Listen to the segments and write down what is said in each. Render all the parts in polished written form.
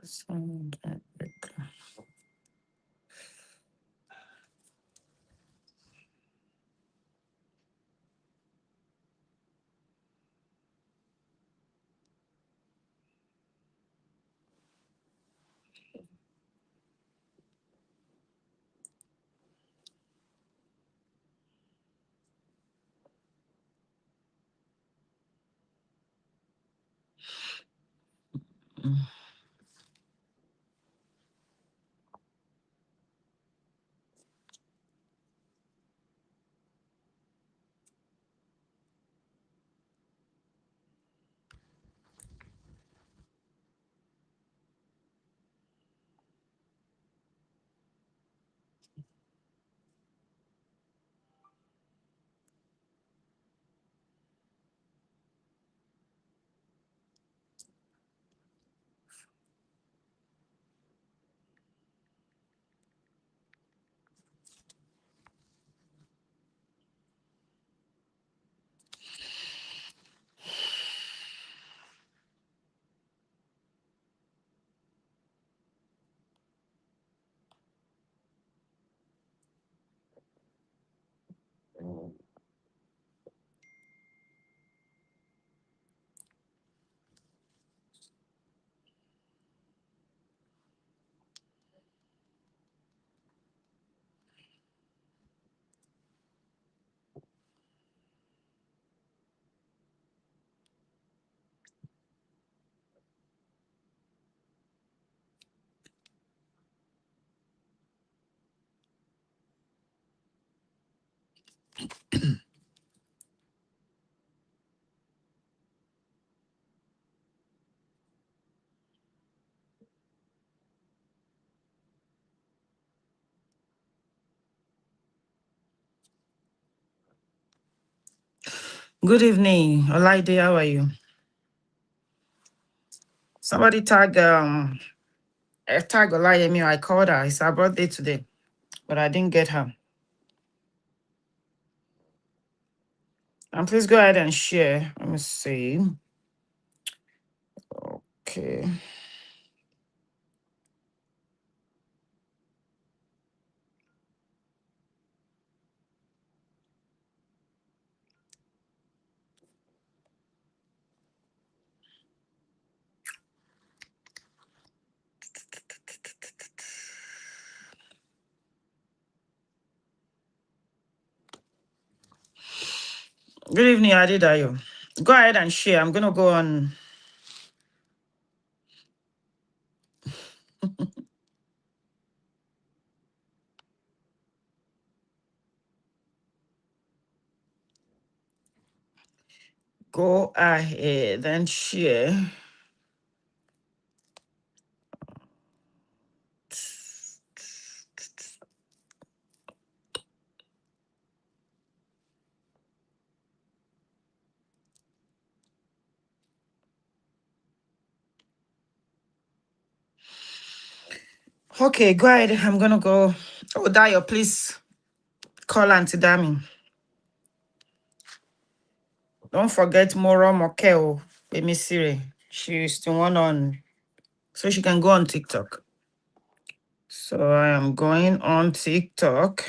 South Africa. Good evening, Olaide. How are you? Somebody tag Olayemi. I called her. It's her birthday today, but I didn't get her. And please go ahead and share. Let me see. Okay. Good evening, Adedayo. Go ahead and share. I'm gonna go on. Go ahead and share. Okay, go ahead. I'm gonna go. Oh, Dayo, please call Auntie Dami. Don't forget Moro Mokeo, Bemisire. She's the one on, so she can go on TikTok. So I am going on TikTok.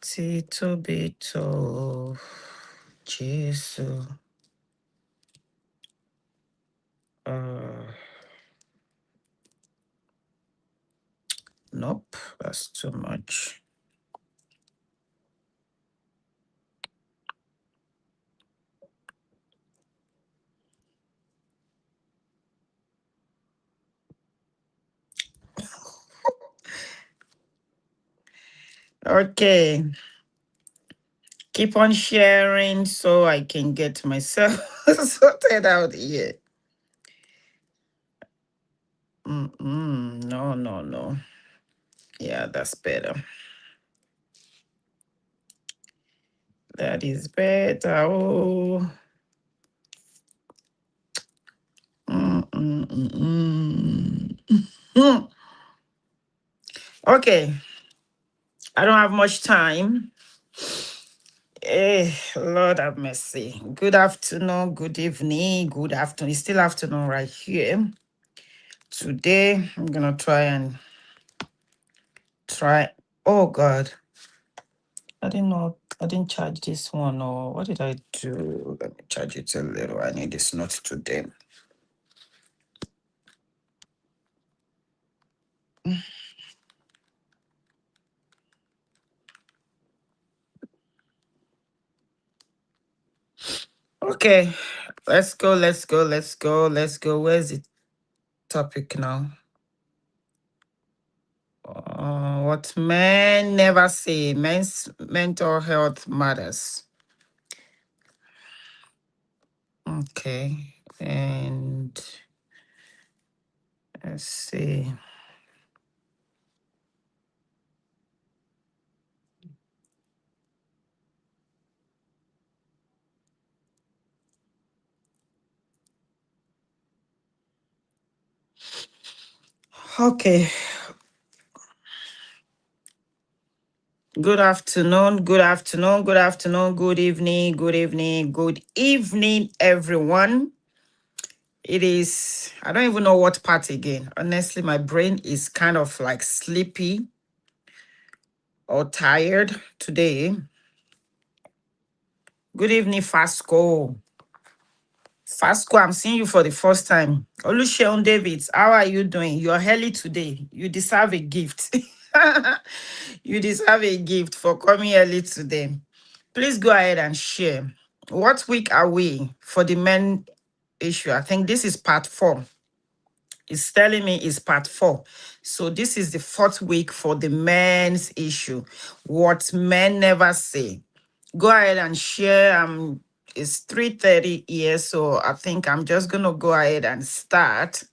Tito Bito. Jesus. Nope, that's too much. Okay. Keep on sharing so I can get myself sorted out here. No, no, no. Yeah, that's better. That is better. Oh. Okay. I don't have much time. Lord have mercy. Good afternoon, good evening, good afternoon. It's still afternoon right here. Today, I'm gonna try. Oh God, I didn't know. I didn't charge this one. Or what did I do? Let me charge it a little. I need this note today. Okay, let's go. Let's go. Let's go. Let's go. Where's the topic now? What men never say. Men's mental health matters. Okay, and let's see. Okay, good afternoon, good afternoon, good afternoon, good evening, good evening, good evening, everyone. It is, I don't even know what part again. Honestly, my brain is kind of like sleepy or tired today. Good evening, Fasco. Fasco, I'm seeing you for the first time. Oluseun Davids, how are you doing? You're early today. You deserve a gift. You deserve a gift for coming early today. Please go ahead and share. What week are we for the men issue? I think this is part 4. It's telling me it's part 4. So this is the 4th week for the men's issue. What men never say. Go ahead and share. It's 3:30 here, so I think I'm just gonna go ahead and start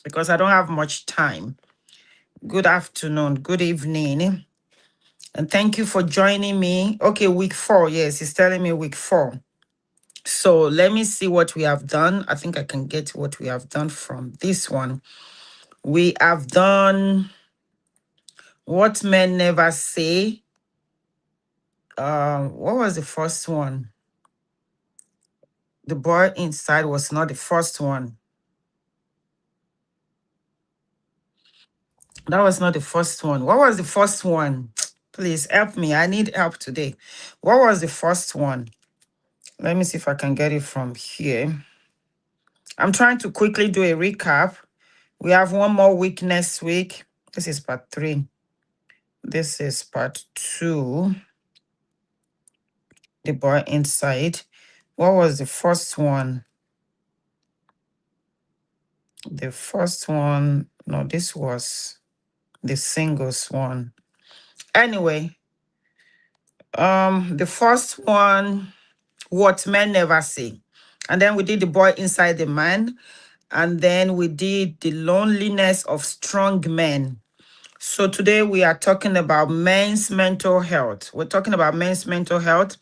because I don't have much time. Good afternoon, good evening, and thank you for joining me. Okay, week 4. Yes, it's telling me week 4. So let me see what we have done. I think I can get what we have done from this one. We have done what men never say. What was the first one? The boy inside was not the first one. That was not the first one. What was the first one? Please help me. I need help today. What was the first one? Let me see if I can get it from here. I'm trying to quickly do a recap. We have one more week next week. This is part 3. This is part 2. The boy inside. What was the first one? The first one, no, this was the singles one. Anyway, the first one, what men never say. And then we did the boy inside the man. And then we did the loneliness of strong men. So today we are talking about men's mental health. We're talking about men's mental health.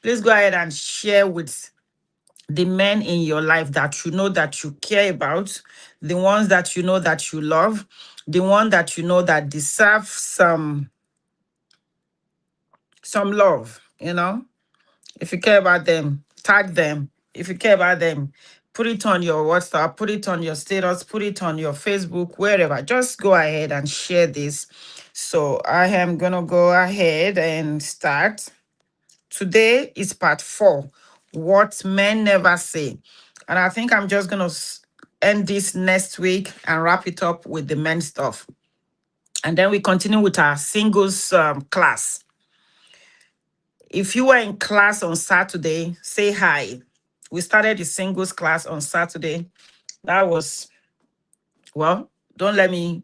Please go ahead and share with the men in your life that you know that you care about, the ones that you know that you love, the one that you know that deserve some love, you know. If you care about them, tag them. If you care about them, put it on your WhatsApp, put it on your status, put it on your Facebook, wherever. Just go ahead and share this. So I am going to go ahead and start. Today is part 4, what men never say. And I think I'm just going to end this next week and wrap it up with the men stuff. And then we continue with our singles class. If you were in class on Saturday, say hi. We started the singles class on Saturday. That was, well, don't let me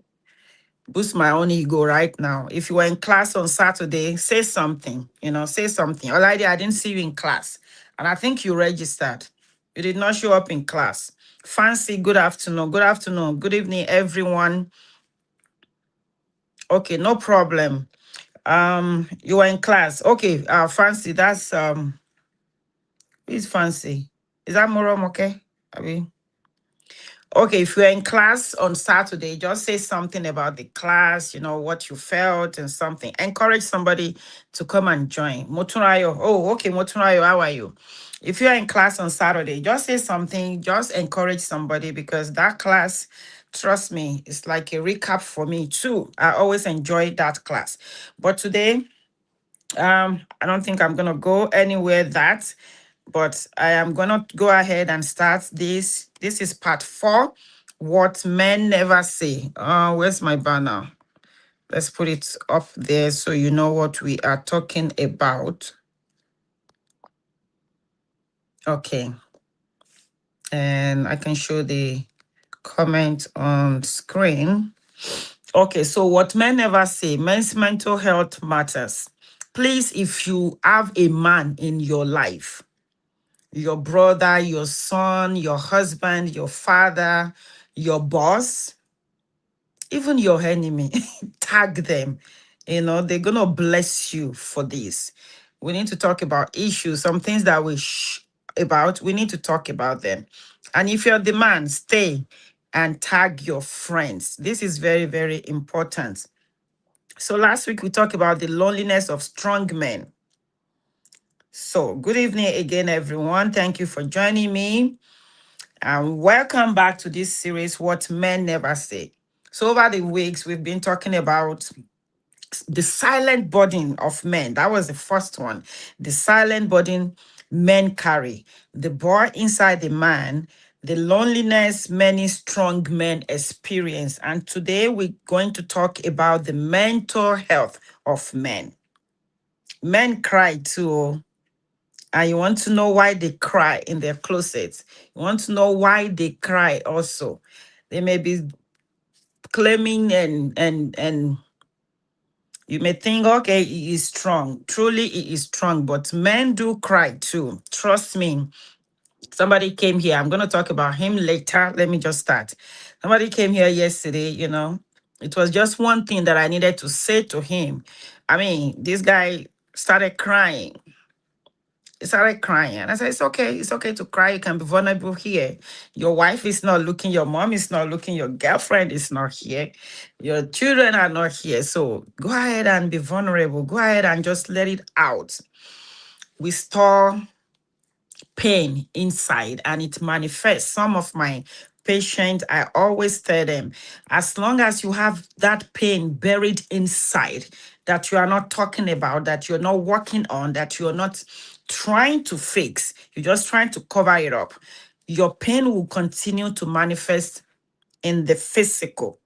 boost my own ego right now. If you were in class on Saturday, say something, say something. Already, I didn't see you in class. And I think you registered. You did not show up in class. Fancy, good afternoon. Good afternoon. Good evening, everyone. Okay, no problem. You were in class. Okay, Fancy, that's who's Fancy? Is that Morom, okay? I mean, Okay, if you're in class on Saturday, just say something about the class, what you felt and something. Encourage somebody to come and join. Moturayo, oh, okay, Moturayo, how are you? If you're in class on Saturday, just say something, just encourage somebody because that class, trust me, it's like a recap for me too. I always enjoy that class. But today, I don't think I'm gonna go anywhere that, but I am gonna go ahead and start this. This is part 4. What men never say. Where's my banner? Let's put it up there so you know what we are talking about. Okay, and I can show the comment on screen. Okay, so what men never say, men's mental health matters. Please, if you have a man in your life, your brother, your son, your husband, your father, your boss, even your enemy, tag them. They're going to bless you for this. We need to talk about issues, some things that about, we need to talk about them. And if you're the man, stay and tag your friends. This is very, very important. So last week we talked about the loneliness of strong men. So good evening again, everyone. Thank you for joining me. And welcome back to this series, What Men Never Say. So over the weeks, we've been talking about the silent burden of men. That was the first one. The silent burden men carry. The boy inside the man, the loneliness many strong men experience. And today we're going to talk about the mental health of men. Men cry too. And you want to know why they cry in their closets. You want to know why they cry also. They may be claiming and you may think, okay, he is strong. Truly, he is strong, but men do cry too. Trust me. Somebody came here. I'm going to talk about him later. Let me just start. Somebody came here yesterday. It was just one thing that I needed to say to him. I mean, this guy started crying. He started crying. And I said, it's okay. It's okay to cry. You can be vulnerable here. Your wife is not looking. Your mom is not looking. Your girlfriend is not here. Your children are not here. So go ahead and be vulnerable. Go ahead and just let it out. We store pain inside and it manifests. Some of my patients, I always tell them, as long as you have that pain buried inside that you are not talking about, that you're not working on, that you're not trying to fix, you're just trying to cover it up, your pain will continue to manifest in the physical.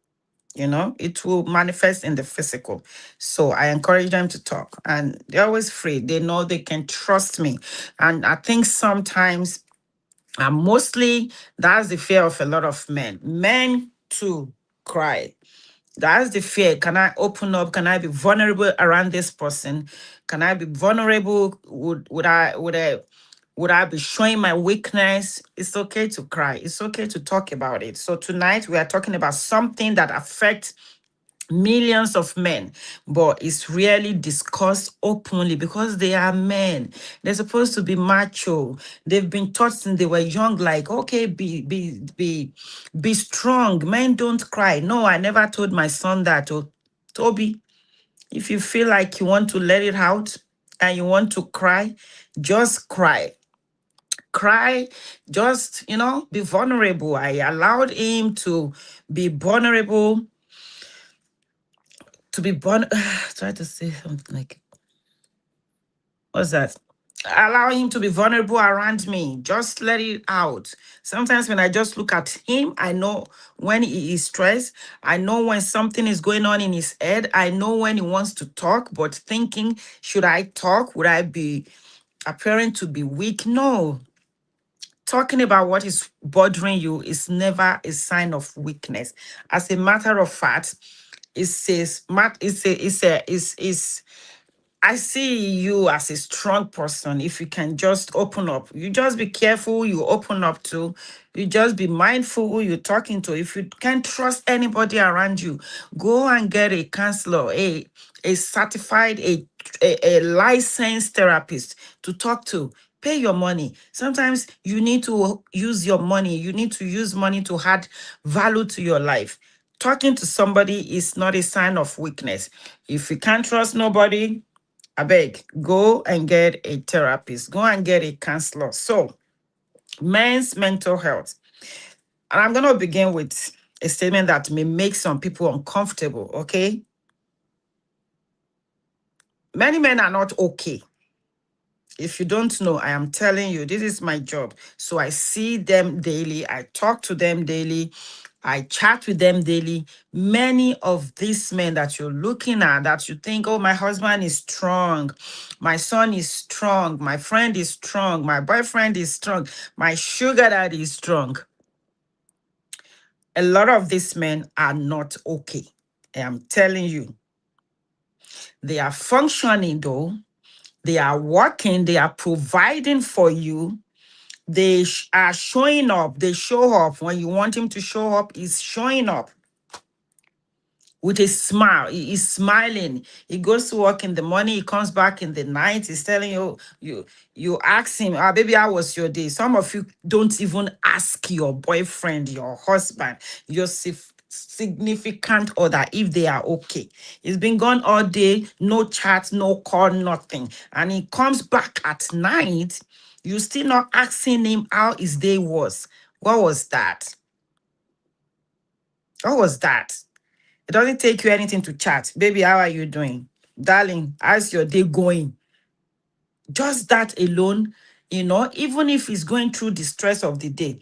It will manifest in the physical. So I encourage them to talk and they're always free. They know they can trust me. And I think sometimes, and mostly that's the fear of a lot of men. Men too cry. That's the fear. Can I open up? Can I be vulnerable around this person? Can I be vulnerable? Would I be showing my weakness? It's okay to cry. It's okay to talk about it. So tonight we are talking about something that affects millions of men, but it's rarely discussed openly because they are men. They're supposed to be macho. They've been taught since they were young, like, okay, be strong. Men don't cry. No, I never told my son that. Oh, Toby, if you feel like you want to let it out and you want to cry, just cry. Cry, just, be vulnerable. I allowed him to be vulnerable try to say something like, what's that? Allow him to be vulnerable around me. Just let it out. Sometimes when I just look at him, I know when he is stressed. I know when something is going on in his head. I know when he wants to talk, but thinking, should I talk? Would I be appearing to be weak? No. Talking about what is bothering you is never a sign of weakness. As a matter of fact, it says, it's I see you as a strong person. If you can just open up, you just be careful who you open up to. You just be mindful who you're talking to. If you can't trust anybody around you, go and get a counselor, a certified, a licensed therapist to talk to. Pay your money. Sometimes you need to use your money. You need to use money to add value to your life. Talking to somebody is not a sign of weakness. If you can't trust nobody, I beg, go and get a therapist. Go and get a counselor. So, men's mental health. And I'm going to begin with a statement that may make some people uncomfortable, okay? Many men are not okay. If you don't know, I am telling you, this is my job. So I see them daily. I talk to them daily. I chat with them daily. Many of these men that you're looking at, that you think, oh, my husband is strong, my son is strong, my friend is strong, my boyfriend is strong, my sugar daddy is strong. A lot of these men are not okay. I am telling you. They are functioning though. They are working. They are providing for you. They are showing up. They show up. When you want him to show up, he's showing up with a smile. He is smiling. He goes to work in the morning. He comes back in the night. He's telling you, you ask him, ah, baby, how was your day? Some of you don't even ask your boyfriend, your husband, your significant other if they are okay. He's been gone all day, no chat, no call, nothing. And he comes back at night. You still not asking him how his day was. What was that? What was that? It doesn't take you anything to chat. Baby, how are you doing? Darling, how's your day going? Just that alone, even if he's going through the stress of the day,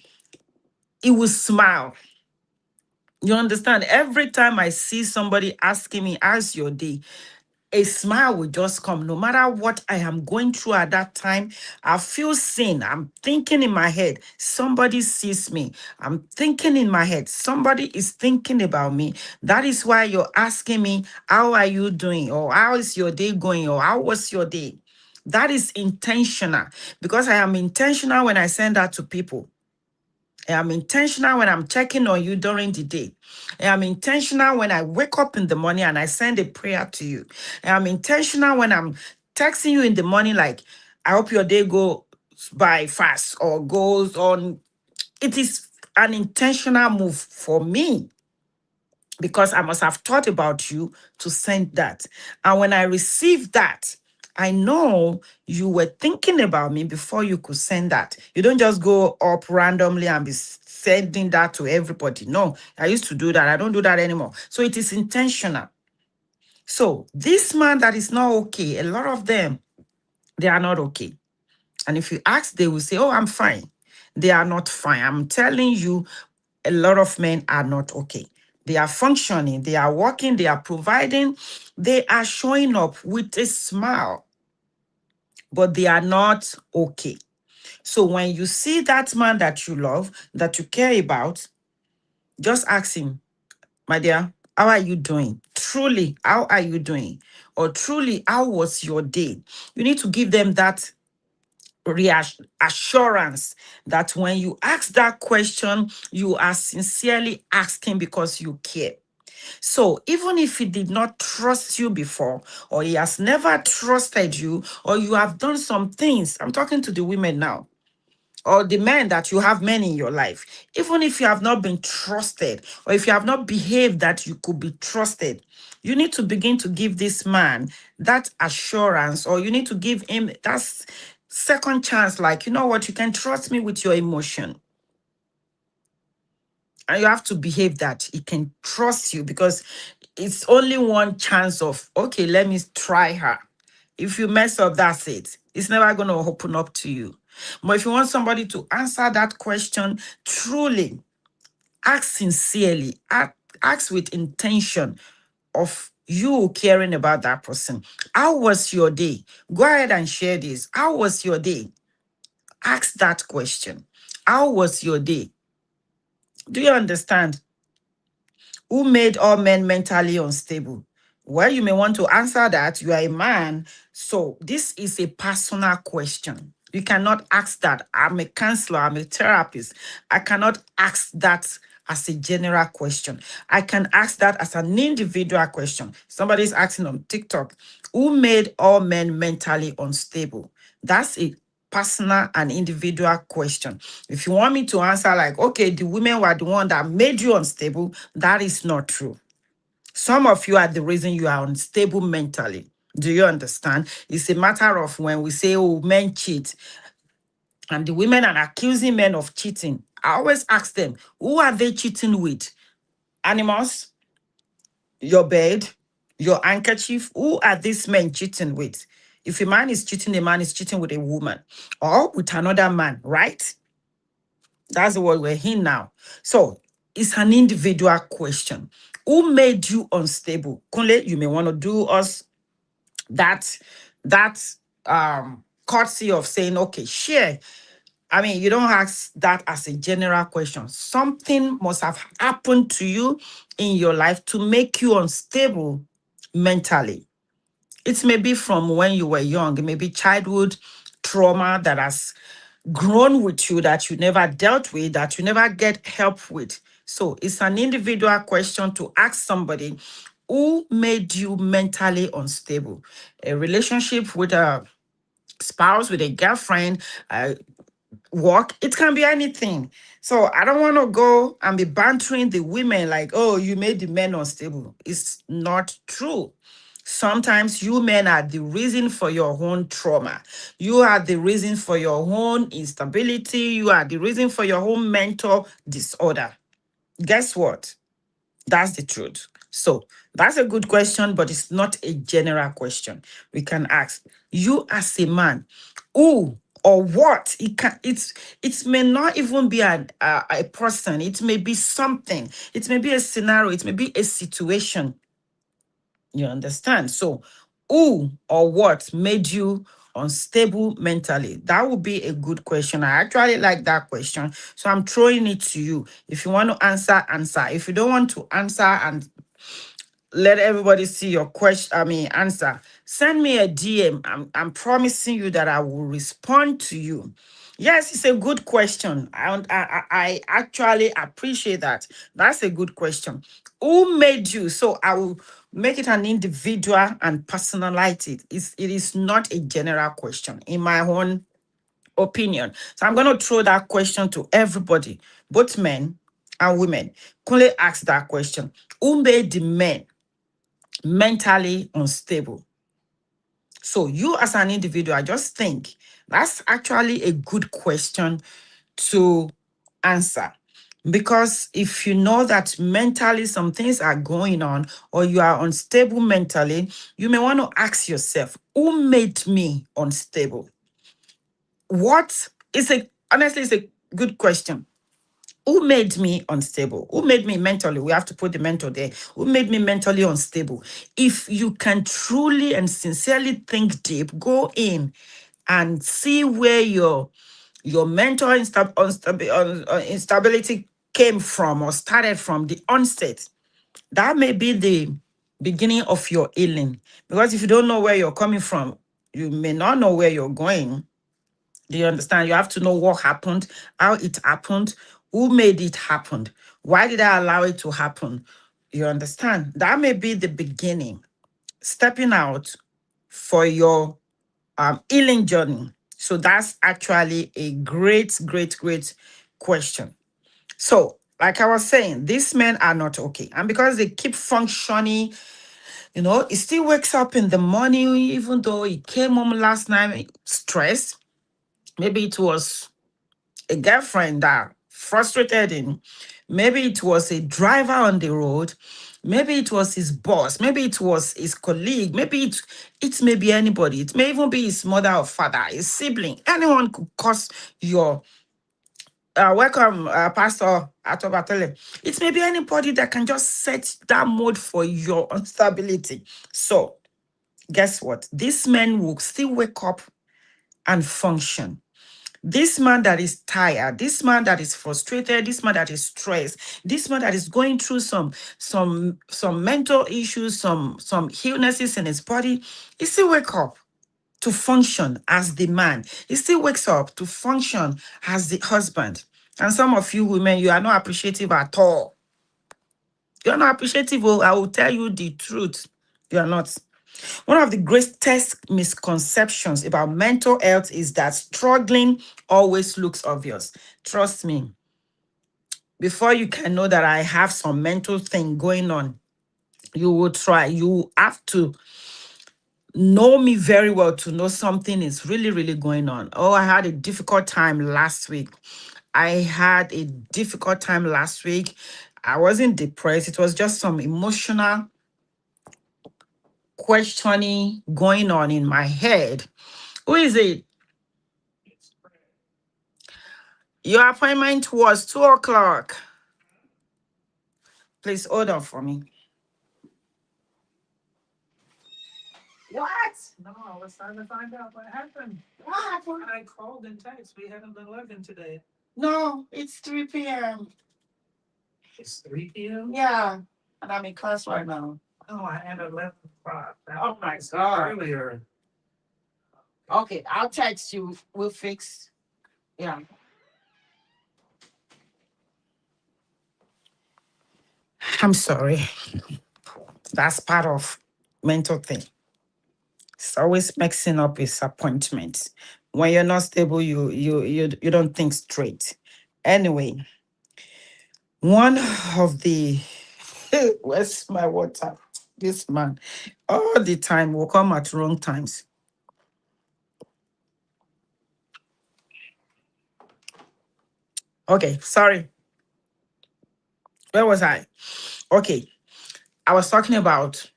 he will smile. You understand? Every time I see somebody asking me, how's your day? A smile will just come. No matter what I am going through at that time, I feel seen. I'm thinking in my head, somebody sees me. I'm thinking in my head, somebody is thinking about me. That is why you're asking me, how are you doing? Or how is your day going? Or how was your day? That is intentional, because I am intentional when I send that to people. I am intentional when I'm checking on you during the day. I am intentional when I wake up in the morning and I send a prayer to you. I am intentional when I'm texting you in the morning, like, I hope your day goes by fast or goes on. It is an intentional move for me, because I must have thought about you to send that. And when I receive that, I know you were thinking about me before you could send that. You don't just go up randomly and be sending that to everybody. No, I used to do that. I don't do that anymore. So it is intentional. So this man that is not okay, a lot of them, they are not okay. And if you ask, they will say, oh, I'm fine. They are not fine. I'm telling you, a lot of men are not okay. They are functioning, they are working, they are providing, they are showing up with a smile, but they are not okay. So when you see that man that you love, that you care about, just ask him, my dear, how are you doing? Truly, how are you doing? Or truly, how was your day? You need to give them that reassurance that when you ask that question, you are sincerely asking because you care. So even if he did not trust you before, or he has never trusted you, or you have done some things, I'm talking to the women now, or the men that you have men in your life, even if you have not been trusted, or if you have not behaved that you could be trusted, you need to begin to give this man that assurance, or you need to give him that second chance, like, you know what, you can trust me with your emotion. And you have to behave that he can trust you, because it's only one chance of, okay, let me try her. If you mess up, that's it. It's never going to open up to you. But if you want somebody to answer that question truly, ask sincerely, ask with intention of you caring about that person. How was your day? Go ahead and share this. How was your day? Ask that question. How was your day? Do you understand? Who made all men mentally unstable? Well, you may want to answer that. You are a man. So this is a personal question. You cannot ask that. I'm a counselor. I'm a therapist. I cannot ask that as a general question. I can ask that as an individual question. Somebody is asking on TikTok, who made all men mentally unstable? That's a personal and individual question. If you want me to answer like, okay, the women were the one that made you unstable, that is not true. Some of you are the reason you are unstable mentally. Do you understand? It's a matter of when we say, oh, men cheat, and the women are accusing men of cheating. I always ask them, who are they cheating with? Animals, your bed, your handkerchief. Who are these men cheating with? If a man is cheating, a man is cheating with a woman or with another man, right? That's what we're in now. So it's an individual question. Who made you unstable? Kunle, you may want to do us that that courtesy of saying, okay, share. I mean, you don't ask that as a general question. Something must have happened to you in your life to make you unstable mentally. It may be from when you were young, it may be childhood trauma that has grown with you that you never dealt with, that you never get help with. So it's an individual question to ask somebody who made you mentally unstable. A relationship with a spouse, with a girlfriend, work, it can be anything. So I don't want to go and be bantering the women like, oh, you made the men unstable. It's not true. Sometimes you men are the reason for your own trauma. You are the reason for your own instability. You are the reason for your own mental disorder. Guess what? That's the truth. So that's a good question, but it's not a general question. We can ask you as a man, who or what? It may not even be a person. It may be something. It may be a scenario. It may be a situation. You understand? So who or what made you unstable mentally? That would be a good question. I actually like that question. So I'm throwing it to you. If you want to answer, answer. If you don't want to answer and let everybody see your question, answer, send me a DM. I'm promising you that I will respond to you. Yes, it's a good question. I actually appreciate that. That's a good question. Who made you? So I will make it an individual and personalize it. It is not a general question in my own opinion. So I'm going to throw that question to everybody, both men and women. Kunle asked that question. Who made the men mentally unstable? So you as an individual, I just think that's actually a good question to answer. Because if you know that mentally some things are going on or you are unstable mentally, you may want to ask yourself, who made me unstable? What is a honestly, it's a good question. Who made me unstable? Who made me mentally? We have to put the mental there. Who made me mentally unstable? If you can truly and sincerely think deep, go in and see where your mental instability came from or started from the onset. That may be the beginning of your healing. Because if you don't know where you're coming from, you may not know where you're going. Do you understand? You have to know what happened, how it happened, who made it happen, why did I allow it to happen? You understand? That may be the beginning, stepping out for your healing journey. So that's actually a great, great, great question. So, like I was saying, these men are not okay. And because they keep functioning, he still wakes up in the morning, even though he came home last night stressed. Maybe it was a girlfriend that frustrated him. Maybe it was a driver on the road. Maybe it was his boss. Maybe it was his colleague. Maybe it may be anybody. It may even be his mother or father, his sibling. Anyone could cause your welcome, Pastor Atobatele. It may be anybody that can just set that mode for your instability. So, guess what? This man will still wake up and function. This man that is tired, this man that is frustrated, this man that is stressed, this man that is going through some mental issues, some illnesses in his body, he still wake up to function as the man. He still wakes up to function as the husband. And some of you women, you are not appreciative at all. You are not appreciative. Oh, I will tell you the truth. You are not. One of the greatest misconceptions about mental health is that struggling always looks obvious. Trust me, before you can know that I have some mental thing going on, you will try. You have to know me very well to know something is really, really going on. Oh, I had a difficult time last week. I had a difficult time last week. I wasn't depressed. It was just some emotional questioning going on in my head. Who is it? Your appointment was 2 o'clock. Please hold on for me. What? No, I was trying to find out what happened. What happened? I called and text. We haven't been living today. No, it's 3 p.m. It's 3 p.m.? Yeah, and I'm in class right now. Oh, I had 11 o'clock. Oh my God. Earlier. Okay, I'll text you. We'll fix. Yeah. I'm sorry. That's part of mental thing. It's always mixing up with appointments. When you're not stable, you don't think straight. Anyway, one of the where's my water? This man all the time will come at wrong times. Okay, sorry. Where was I? Okay, I was talking about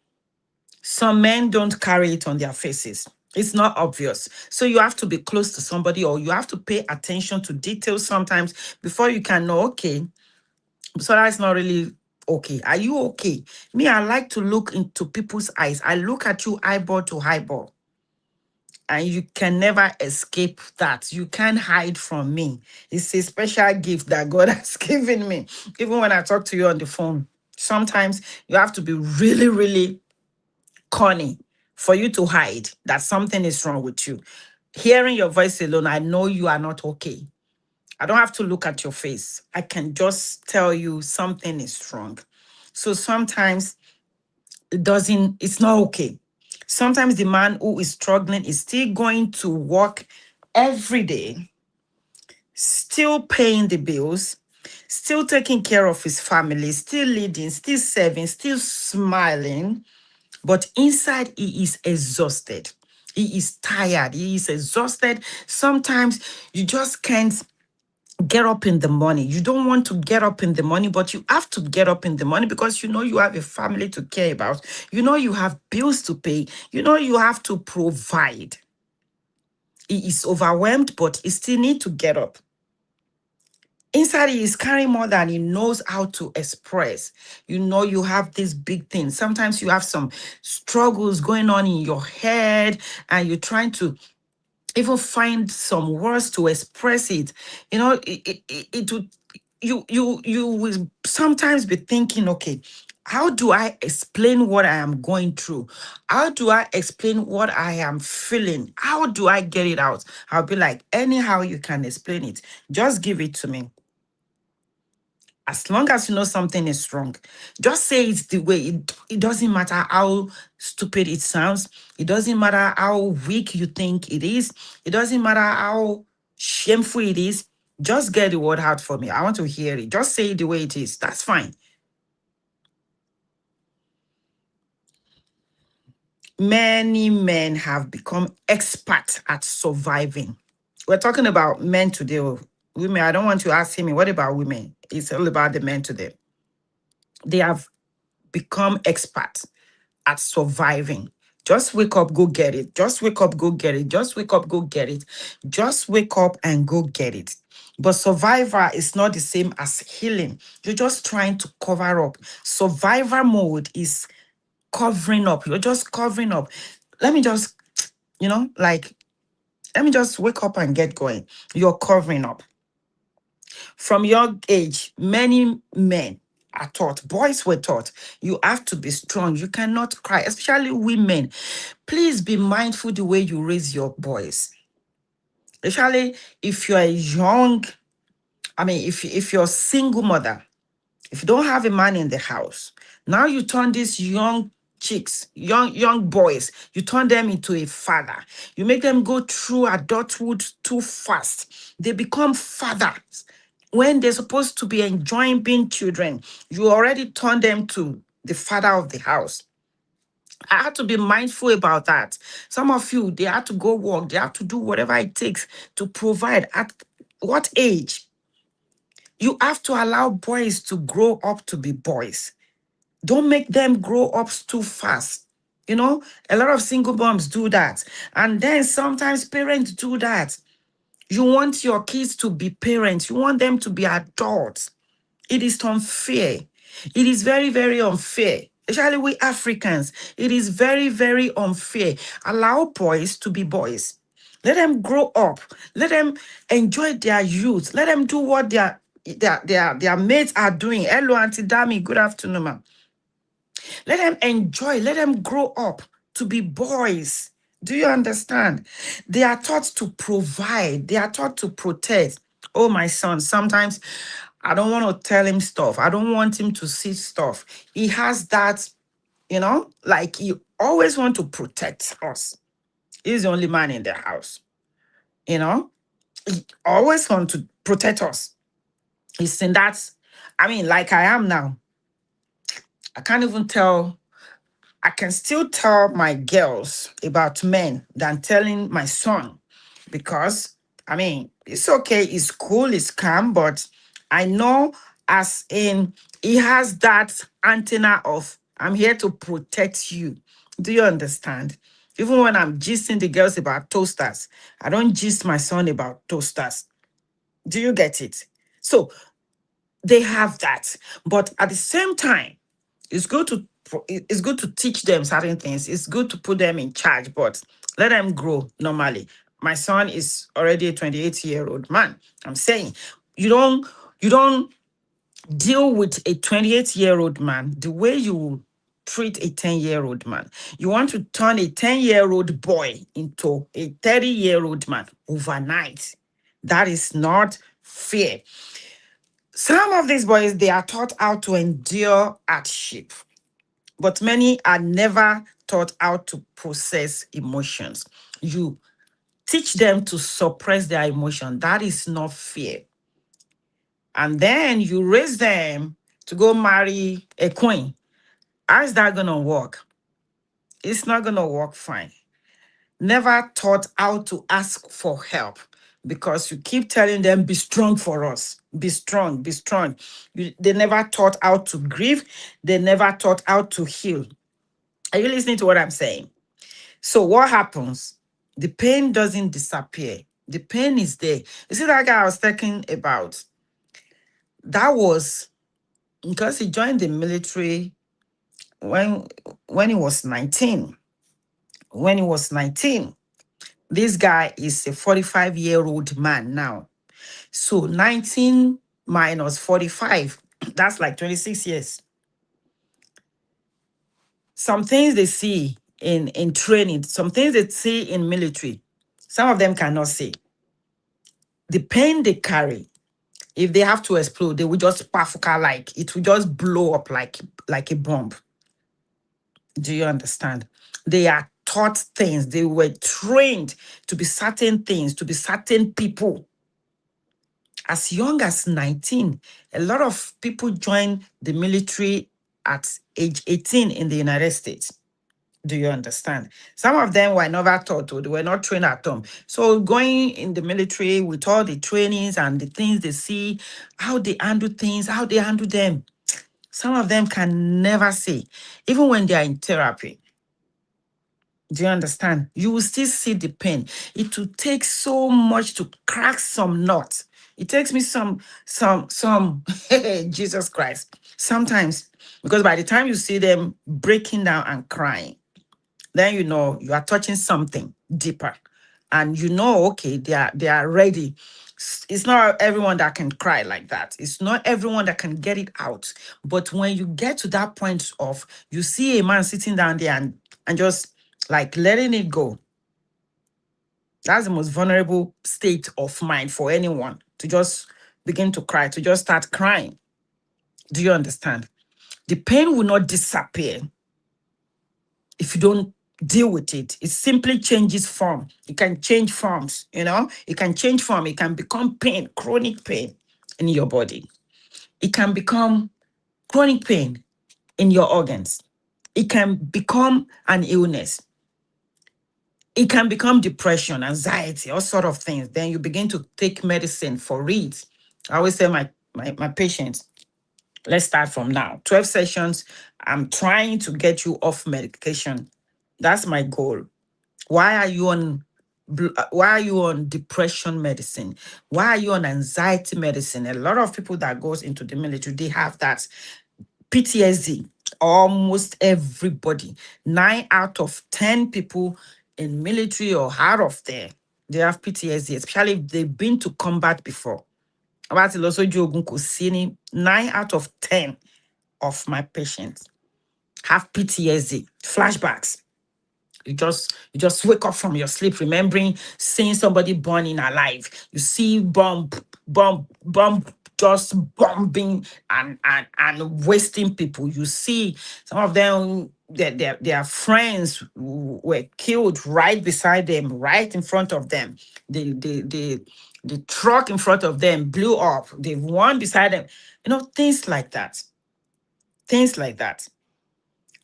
some men don't carry it on their faces. It's not obvious. So you have to be close to somebody or you have to pay attention to details sometimes before you can know, okay, so that's not really okay. Are you okay? Me, I like to look into people's eyes. I look at you eyeball to eyeball. And you can never escape that. You can't hide from me. It's a special gift that God has given me. Even when I talk to you on the phone, sometimes you have to be really, really corny for you to hide that something is wrong with you. Hearing your voice alone, I know you are not okay. I don't have to look at your face. I can just tell you something is wrong. So sometimes it's not okay. Sometimes the man who is struggling is still going to work every day, still paying the bills, still taking care of his family, still leading, still serving, still smiling. But inside, he is exhausted. He is tired. He is exhausted. Sometimes you just can't get up in the morning. You don't want to get up in the morning, but you have to get up in the morning because you know you have a family to care about. You know you have bills to pay. You know you have to provide. He is overwhelmed, but he still need to get up. Inside, he is carrying more than he knows how to express. You know, you have this big thing. Sometimes you have some struggles going on in your head, and you're trying to even find some words to express it. You know, it would you will sometimes be thinking, okay, how do I explain what I am going through? How do I explain what I am feeling? How do I get it out? I'll be like, anyhow you can explain it, just give it to me. As long as you know something is wrong, just say it the way it doesn't matter how stupid it sounds. It doesn't matter how weak you think it is. It doesn't matter how shameful it is. Just get the word out for me. I want to hear it. Just say it the way it is. That's fine. Many men have become experts at surviving. We're talking about men today. Women, I don't want to ask me, what about women? It's all about the men today. They have become experts at surviving. Just wake up, go get it. Just wake up, go get it. Just wake up, go get it. Just wake up and go get it. But survivor is not the same as healing. You're just trying to cover up. Survivor mode is covering up. You're just covering up. Let me just, like, let me just wake up and get going. You're covering up. From young age, many men are taught, boys were taught, you have to be strong. You cannot cry, especially women. Please be mindful the way you raise your boys. Especially if you're a young, if you're a single mother, if you don't have a man in the house, now you turn this young chicks, young boys, you turn them into a father. You make them go through adulthood too fast. They become fathers. When they're supposed to be enjoying being children, you already turn them to the father of the house. I had to be mindful about that. Some of you, they have to go work, they have to do whatever it takes to provide. At what age? You have to allow boys to grow up to be boys. Don't make them grow up too fast. You know, a lot of single moms do that. And then sometimes parents do that. You want your kids to be parents, you want them to be adults. It is unfair. It is very, very unfair. Especially we Africans. It is very, very unfair. Allow boys to be boys. Let them grow up. Let them enjoy their youth. Let them do what their mates are doing. Hello, Auntie Dami. Good afternoon, ma'am. Let them enjoy. Let them grow up to be boys. Do you understand? They are taught to provide. They are taught to protect. Oh, my son, sometimes I don't want to tell him stuff. I don't want him to see stuff. He has that, like he always want to protect us. He's the only man in the house, you know? He always want to protect us. He's in that, I mean, like I am now. I can't even tell I can still tell my girls about men than telling my son because, I mean, it's okay, it's cool, it's calm, but I know as in he has that antenna of, I'm here to protect you. Do you understand? Even when I'm gisting the girls about toasters, I don't gist my son about toasters. Do you get it? So they have that. But at the same time, it's good to teach them certain things. It's good to put them in charge, but let them grow normally. My son is already a 28-year-old man. I'm saying you don't deal with a 28-year-old man the way you treat a 10-year-old man. You want to turn a 10-year-old boy into a 30-year-old man overnight. That is not fair. Some of these boys, they are taught how to endure hardship, but many are never taught how to process emotions. You teach them to suppress their emotion. That is not fair. And then you raise them to go marry a queen. How is that going to work? It's not going to work fine. Never taught how to ask for help because you keep telling them, be strong for us. Be strong, be strong. They never taught how to grieve. They never taught how to heal. Are you listening to what I'm saying? So what happens? The pain doesn't disappear. The pain is there. You see that guy I was talking about? That was because he joined the military when when he was 19. When he was 19, this guy is a 45-year-old man now. So 19 minus 45, that's like 26 years. Some things they see in training, some things they see in military, some of them cannot see. The pain they carry, if they have to explode, they will just pafuka, like it will just blow up like a bomb. Do you understand? They are taught things. They were trained to be certain things, to be certain people. As young as 19, a lot of people join the military at age 18 in the United States. Do you understand? Some of them were never taught, or they were not trained at home. So going in the military with all the trainings and the things they see, how they handle things, how they handle them, some of them can never see, even when they are in therapy. Do you understand? You will still see the pain. It will take so much to crack some nuts. It takes me some Jesus Christ. Sometimes, because by the time you see them breaking down and crying, then you know you are touching something deeper. And you know, okay, they are ready. It's not everyone that can cry like that. It's not everyone that can get it out. But when you get to that point of you see a man sitting down there and just like letting it go, that's the most vulnerable state of mind for anyone to just begin to cry, to just start crying. Do you understand? The pain will not disappear. if you don't deal with it. It simply changes form. It can change forms, it can change form. It can become pain, chronic pain in your body. It can become chronic pain in your organs. It can become an illness. It can become depression, anxiety, all sort of things. Then you begin to take medicine for it. I always tell my patients, let's start from now. 12 sessions. I'm trying to get you off medication. That's my goal. Why are you on depression medicine? Why are you on anxiety medicine? A lot of people that goes into the military, they have that PTSD. Almost everybody, 9 out of 10 people in military or out of there, they have PTSD, especially if they've been to combat before. About 9 out of 10 of my patients have PTSD, flashbacks. You just wake up from your sleep remembering seeing somebody burning alive. You see bomb just bombing and wasting people. You see some of them, their friends were killed right beside them, right in front of them. The truck in front of them blew up. The one beside them, things like that. Things like that.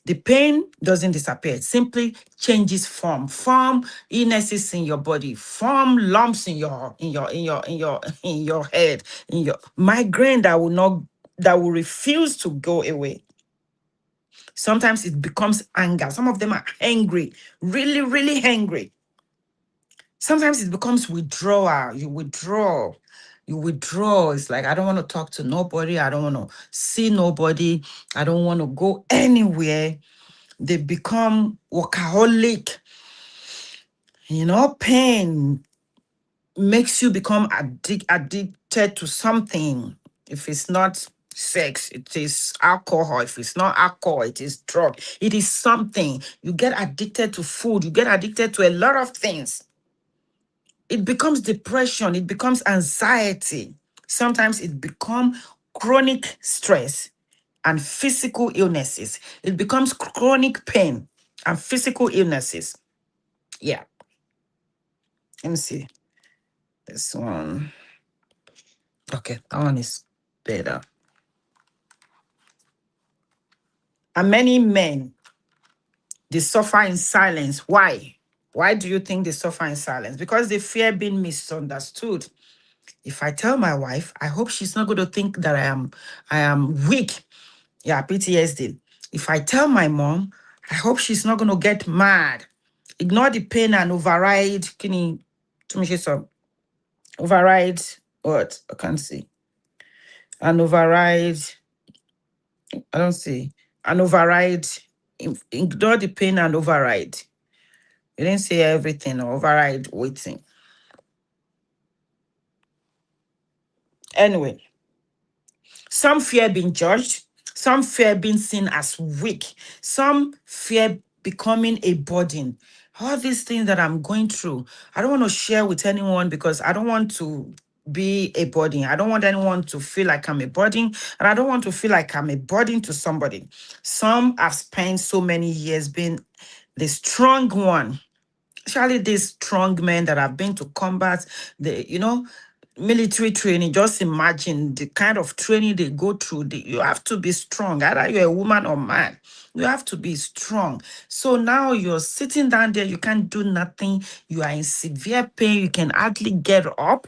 The pain doesn't disappear. It simply changes form. Form illnesses in your body. Form lumps in your head. In your migraine that will refuse to go away. Sometimes it becomes anger. Some of them are angry, really, really angry. Sometimes it becomes withdrawal. You withdraw. You withdraw. It's like, I don't want to talk to nobody. I don't want to see nobody. I don't want to go anywhere. They become workaholic. Pain makes you become addicted to something. If it's not sex, it is alcohol. If it's not alcohol, it is drug. It is something. You get addicted to food. You get addicted to a lot of things. It becomes depression. It becomes anxiety. Sometimes it becomes chronic stress and physical illnesses. It becomes chronic pain and physical illnesses. Yeah. Let me see. This one. Okay, that one is better. And many men, they suffer in silence. Why? Why do you think they suffer in silence? Because they fear being misunderstood. If I tell my wife, I hope she's not going to think that I am weak. Yeah, PTSD. If I tell my mom, I hope she's not going to get mad. Ignore the pain and override. Can you to me some override what? I can't see. And override. I don't see. And override. Ignore the pain and override. You didn't say everything. Override waiting. Anyway, some fear being judged. Some fear being seen as weak. Some fear becoming a burden. All these things that I'm going through, I don't want to share with anyone because I don't want to be a burden. I don't want anyone to feel like I'm a burden, and I don't want to feel like I'm a burden to somebody. Some have spent so many years being the strong one, especially these strong men that have been to combat, military training. Just imagine the kind of training they go through. You have to be strong, either you're a woman or man. You have to be strong. So now you're sitting down there, you can't do nothing. You are in severe pain, you can hardly get up.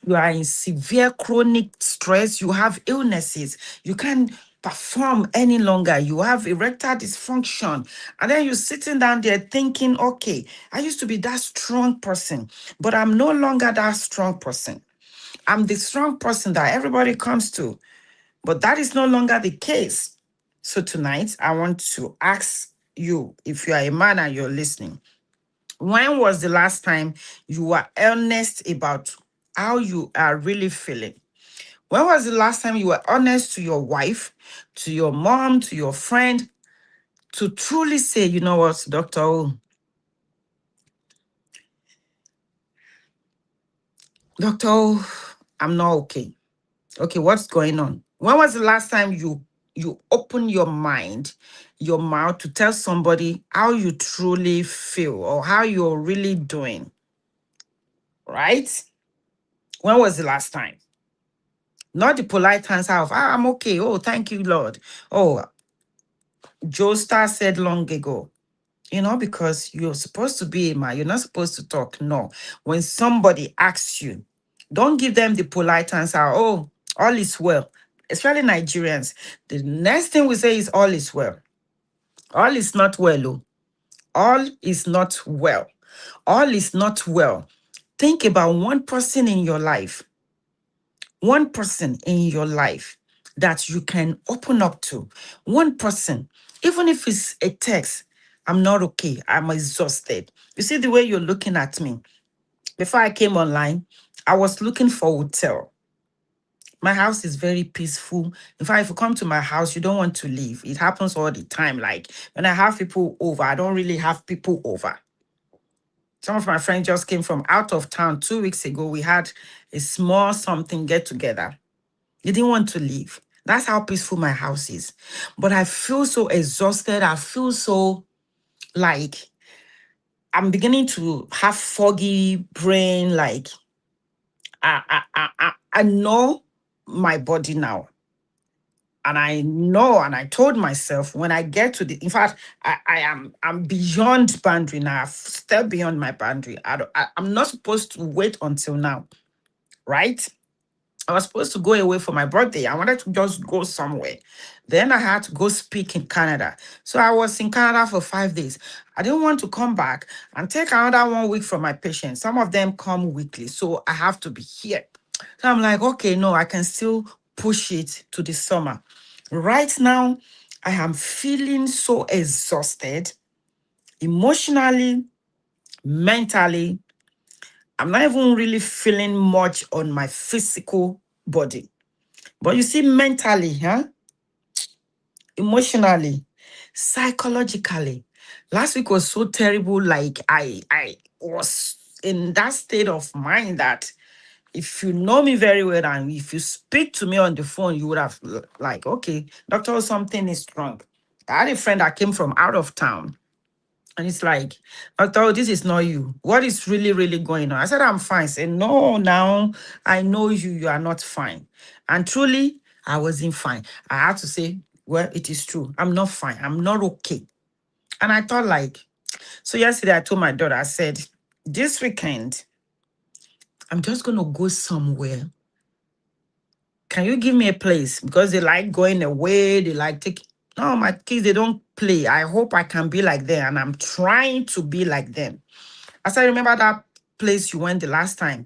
You are in severe chronic stress. You have illnesses. You can't perform any longer. You have erectile dysfunction. And then you're sitting down there thinking, okay, I used to be that strong person, but I'm no longer that strong person. I'm the strong person that everybody comes to, but that is no longer the case. So tonight, I want to ask you, if you are a man and you're listening, when was the last time you were honest about how you are really feeling? When was the last time you were honest to your wife, to your mom, to your friend, to truly say, you know what, Dr. O, Dr. O, I'm not okay. Okay, what's going on? When was the last time you you open your mind, your mouth to tell somebody how you truly feel or how you're really doing, right? When was the last time? Not the polite answer of, I'm okay. Oh, thank you, Lord. Oh, Joe Star said long ago, because you're supposed to be a man, you're not supposed to talk. No. When somebody asks you, don't give them the polite answer, oh, all is well. Especially Nigerians. The next thing we say is all is well. All is not well. Oh. All is not well. All is not well. Think about one person in your life, one person in your life that you can open up to. One person, even if it's a text, I'm not okay, I'm exhausted. You see the way you're looking at me. Before I came online, I was looking for hotel. My house is very peaceful. In fact, if you come to my house, you don't want to leave. It happens all the time. Like when I have people over, I don't really have people over. Some of my friends just came from out of town 2 weeks ago. We had a small something get together. They didn't want to leave. That's how peaceful my house is. But I feel so exhausted. I feel so like I'm beginning to have foggy brain. Like I know my body now. And I know, and I told myself when I get to in fact, I'm beyond boundary now. I've stepped beyond my boundary. I'm not supposed to wait until now, right? I was supposed to go away for my birthday. I wanted to just go somewhere. Then I had to go speak in Canada. So I was in Canada for 5 days. I didn't want to come back and take another 1 week from my patients. Some of them come weekly. So I have to be here. So I'm like, okay, no, I can still push it to the summer. Right now, I am feeling so exhausted emotionally, mentally. I'm not even really feeling much on my physical body. But you see, mentally, emotionally, psychologically, last week was so terrible. Like I was in that state of mind that if you know me very well and if you speak to me on the phone, you would have like, okay, doctor, something is wrong. I had a friend that came from out of town. And it's like, Doctor, this is not you. What is really, really going on? I said, I'm fine. Say, no, now I know you. You are not fine. And truly, I wasn't fine. I had to say, well, it is true. I'm not fine. I'm not okay. And I thought, like, so yesterday I told my daughter, I said, this weekend, I'm just going to go somewhere. Can you give me a place? Because they like going away. They like taking. No, my kids, they don't play. I hope I can be like them. And I'm trying to be like them. As I remember that place you went the last time,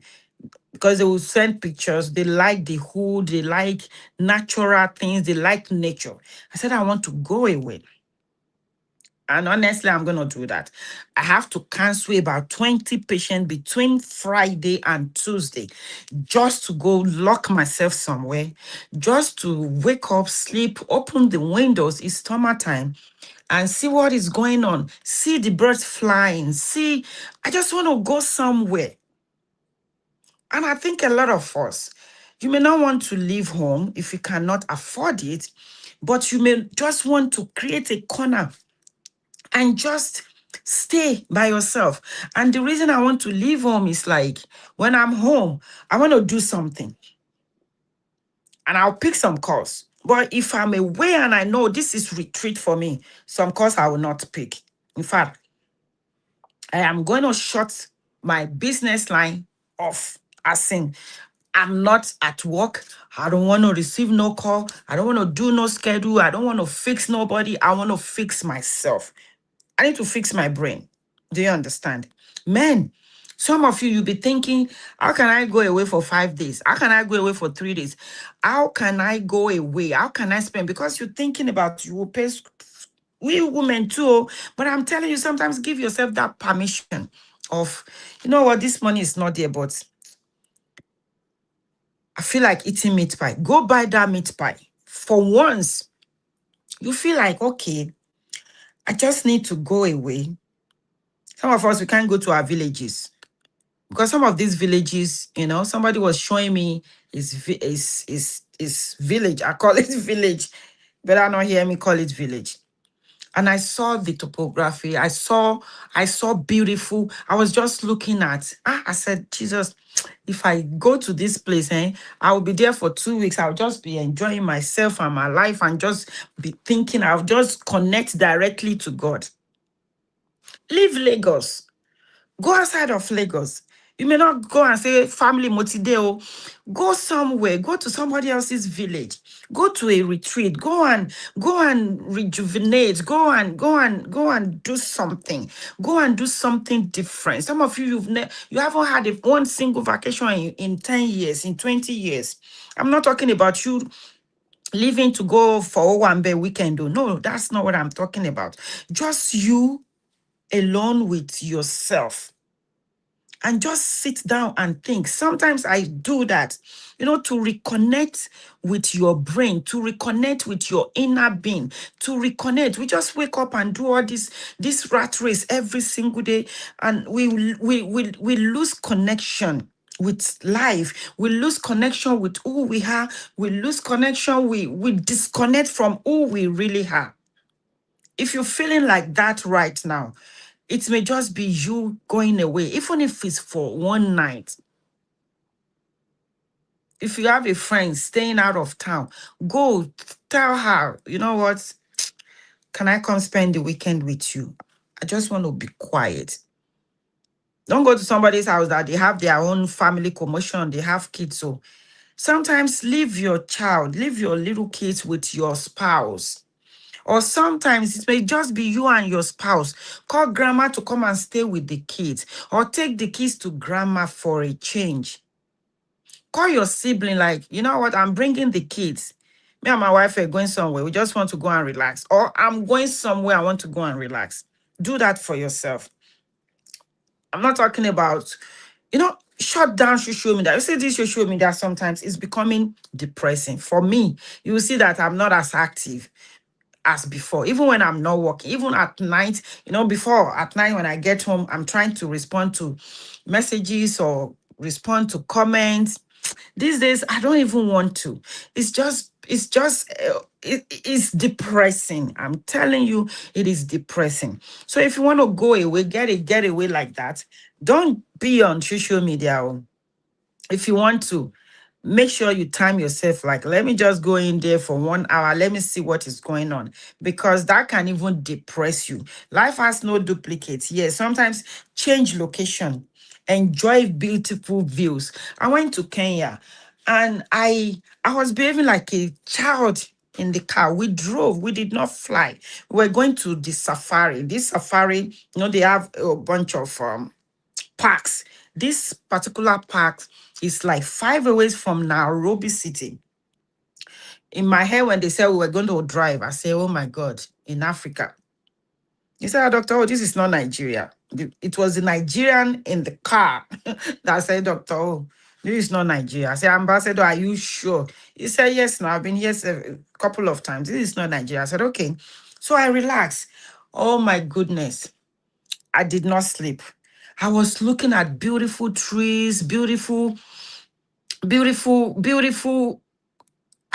because they will send pictures. They like the hood, they like natural things, they like nature. I said, I want to go away. And honestly, I'm going to do that. I have to cancel about 20 patients between Friday and Tuesday just to go lock myself somewhere, just to wake up, sleep, open the windows. It's summertime and see what is going on. See the birds flying. See, I just want to go somewhere. And I think a lot of us, you may not want to leave home if you cannot afford it, but you may just want to create a corner and just stay by yourself. And the reason I want to leave home is like when I'm home, I want to do something and I'll pick some calls. But if I'm away and I know this is retreat for me, some calls I will not pick. In fact, I am going to shut my business line off. As in, I'm not at work. I don't want to receive no call. I don't want to do no schedule. I don't want to fix nobody. I want to fix myself. I need to fix my brain. Do you understand? Men, some of you, you'll be thinking, how can I go away for 5 days? How can I go away for 3 days? How can I go away? How can I spend? Because you're thinking about you will pay. We women too, oh, but I'm telling you, sometimes give yourself that permission of, you know what, this money is not there, but I feel like eating meat pie. Go buy that meat pie. For once, you feel like, okay, I just need to go away. Some of us, we can't go to our villages because some of these villages, somebody was showing me his village. I call it village Better not hear me call it village. And I saw the topography. I saw beautiful. I was just looking at, I said, Jesus, if I go to this place, I will be there for 2 weeks. I'll just be enjoying myself and my life and just be thinking, I'll just connect directly to God. Leave Lagos. Go outside of Lagos. You may not go and say family motideo. Go somewhere. Go to somebody else's village. Go to a retreat. Go and rejuvenate. Go and do something. Go and do something different. Some of you you haven't had one single vacation in 10 years, in 20 years. I'm not talking about you leaving to go for Owambe weekend. Oh, no, that's not what I'm talking about. Just you alone with yourself, and just sit down and think. Sometimes I do that, to reconnect with your brain, to reconnect with your inner being, to reconnect. We just wake up and do all this rat race every single day, and we lose connection with life. We lose connection with who we are. We lose connection. We disconnect from who we really are. If you're feeling like that right now, it may just be you going away, even if it's for one night. If you have a friend staying out of town, go tell her, you know what? Can I come spend the weekend with you? I just want to be quiet. Don't go to somebody's house that they have their own family commotion, they have kids. So sometimes leave your child, leave your little kids with your spouse. Or sometimes it may just be you and your spouse. Call grandma to come and stay with the kids, or take the kids to grandma for a change. Call your sibling, like, you know what, I'm bringing the kids. Me and my wife are going somewhere. We just want to go and relax. Or I'm going somewhere, I want to go and relax. Do that for yourself. I'm not talking about, shut down social media. You see, this social media sometimes is becoming depressing. For me, you will see that I'm not as active as before, even when I'm not working, even at night, before at night when I get home, I'm trying to respond to messages or respond to comments. These days, I don't even want to. It's depressing. I'm telling you, it is depressing. So if you want to go away, get away like that. Don't be on social media. Oh. If you want to, make sure you time yourself. Like, let me just go in there for 1 hour. Let me see what is going on, because that can even depress you. Life has no duplicates. Yes, sometimes change location, enjoy beautiful views. I went to Kenya, and I was behaving like a child in the car. We drove, we did not fly. We were going to the safari. This safari, they have a bunch of parks. This particular park is like 5 hours from Nairobi City. In my head, when they said we were going to drive, I said, oh my God, in Africa. He said, Doctor, oh, this is not Nigeria. It was the Nigerian in the car that said, Doctor, oh, this is not Nigeria. I said, Ambassador, are you sure? He said, yes, now I've been here a couple of times. This is not Nigeria. I said, okay. So I relaxed. Oh my goodness. I did not sleep. I was looking at beautiful trees, beautiful. I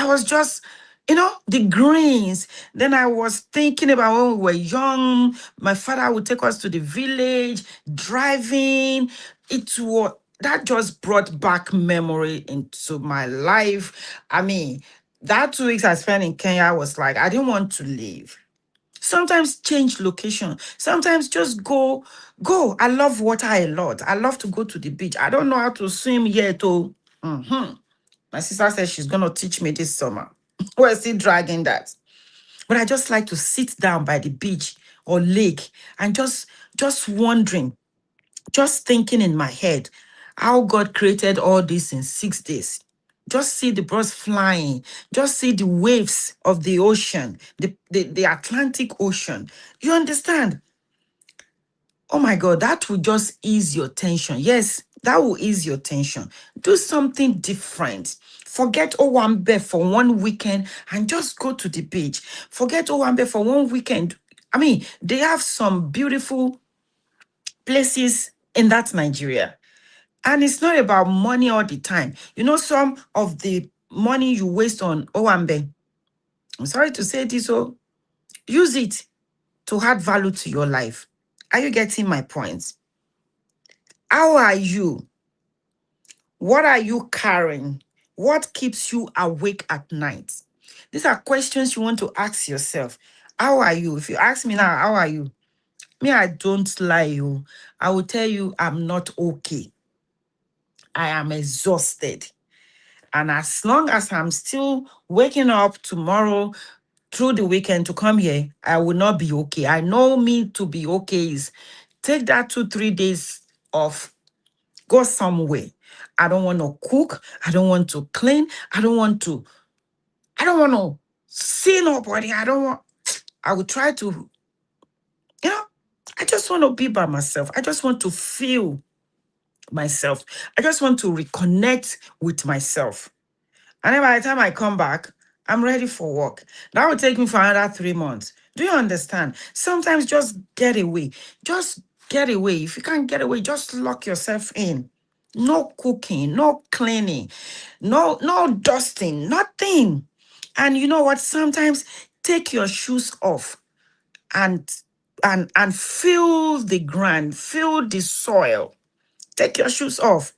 was just, the greens. Then I was thinking about when we were young. My father would take us to the village, driving. That just brought back memory into my life. I mean, that 2 weeks I spent in Kenya was like, I didn't want to leave. Sometimes change location. Sometimes just go. I love water a lot. I love to go to the beach. I don't know how to swim yet. Oh, my sister says she's gonna teach me this summer. We're still dragging that. But I just like to sit down by the beach or lake and just wondering, just thinking in my head how God created all this in 6 days. Just see the birds flying, just see the waves of the ocean, the Atlantic Ocean. You understand? Oh my God, that will just ease your tension. Yes, that will ease your tension. Do something different. Forget Owambe for one weekend and just go to the beach. Forget Owambe for one weekend. I mean, they have some beautiful places in that Nigeria. And it's not about money all the time. Some of the money you waste on Owambe, I'm sorry to say this, so use it to add value to your life. Are you getting my points? How are you? What are you carrying? What keeps you awake at night? These are questions you want to ask yourself. How are you? If you ask me now, how are you? Me, I don't lie you. I will tell you I'm not okay. I am exhausted. And as long as I'm still waking up tomorrow through the weekend to come here, I will not be okay. I know me to be okay is take that 2, 3 days off, go somewhere. I don't want to cook. I don't want to clean. I don't want to see nobody. I will try to, you know, I just want to be by myself. I just want to feel myself. I just want to reconnect with myself. And then by the time I come back, I'm ready for work. That will take me for another 3 months. Do you understand? Sometimes just get away. Just get away. If you can't get away, just lock yourself in. No cooking, no cleaning, no dusting, nothing. And you know what? Sometimes take your shoes off and and feel the ground, feel the soil. Take your shoes off.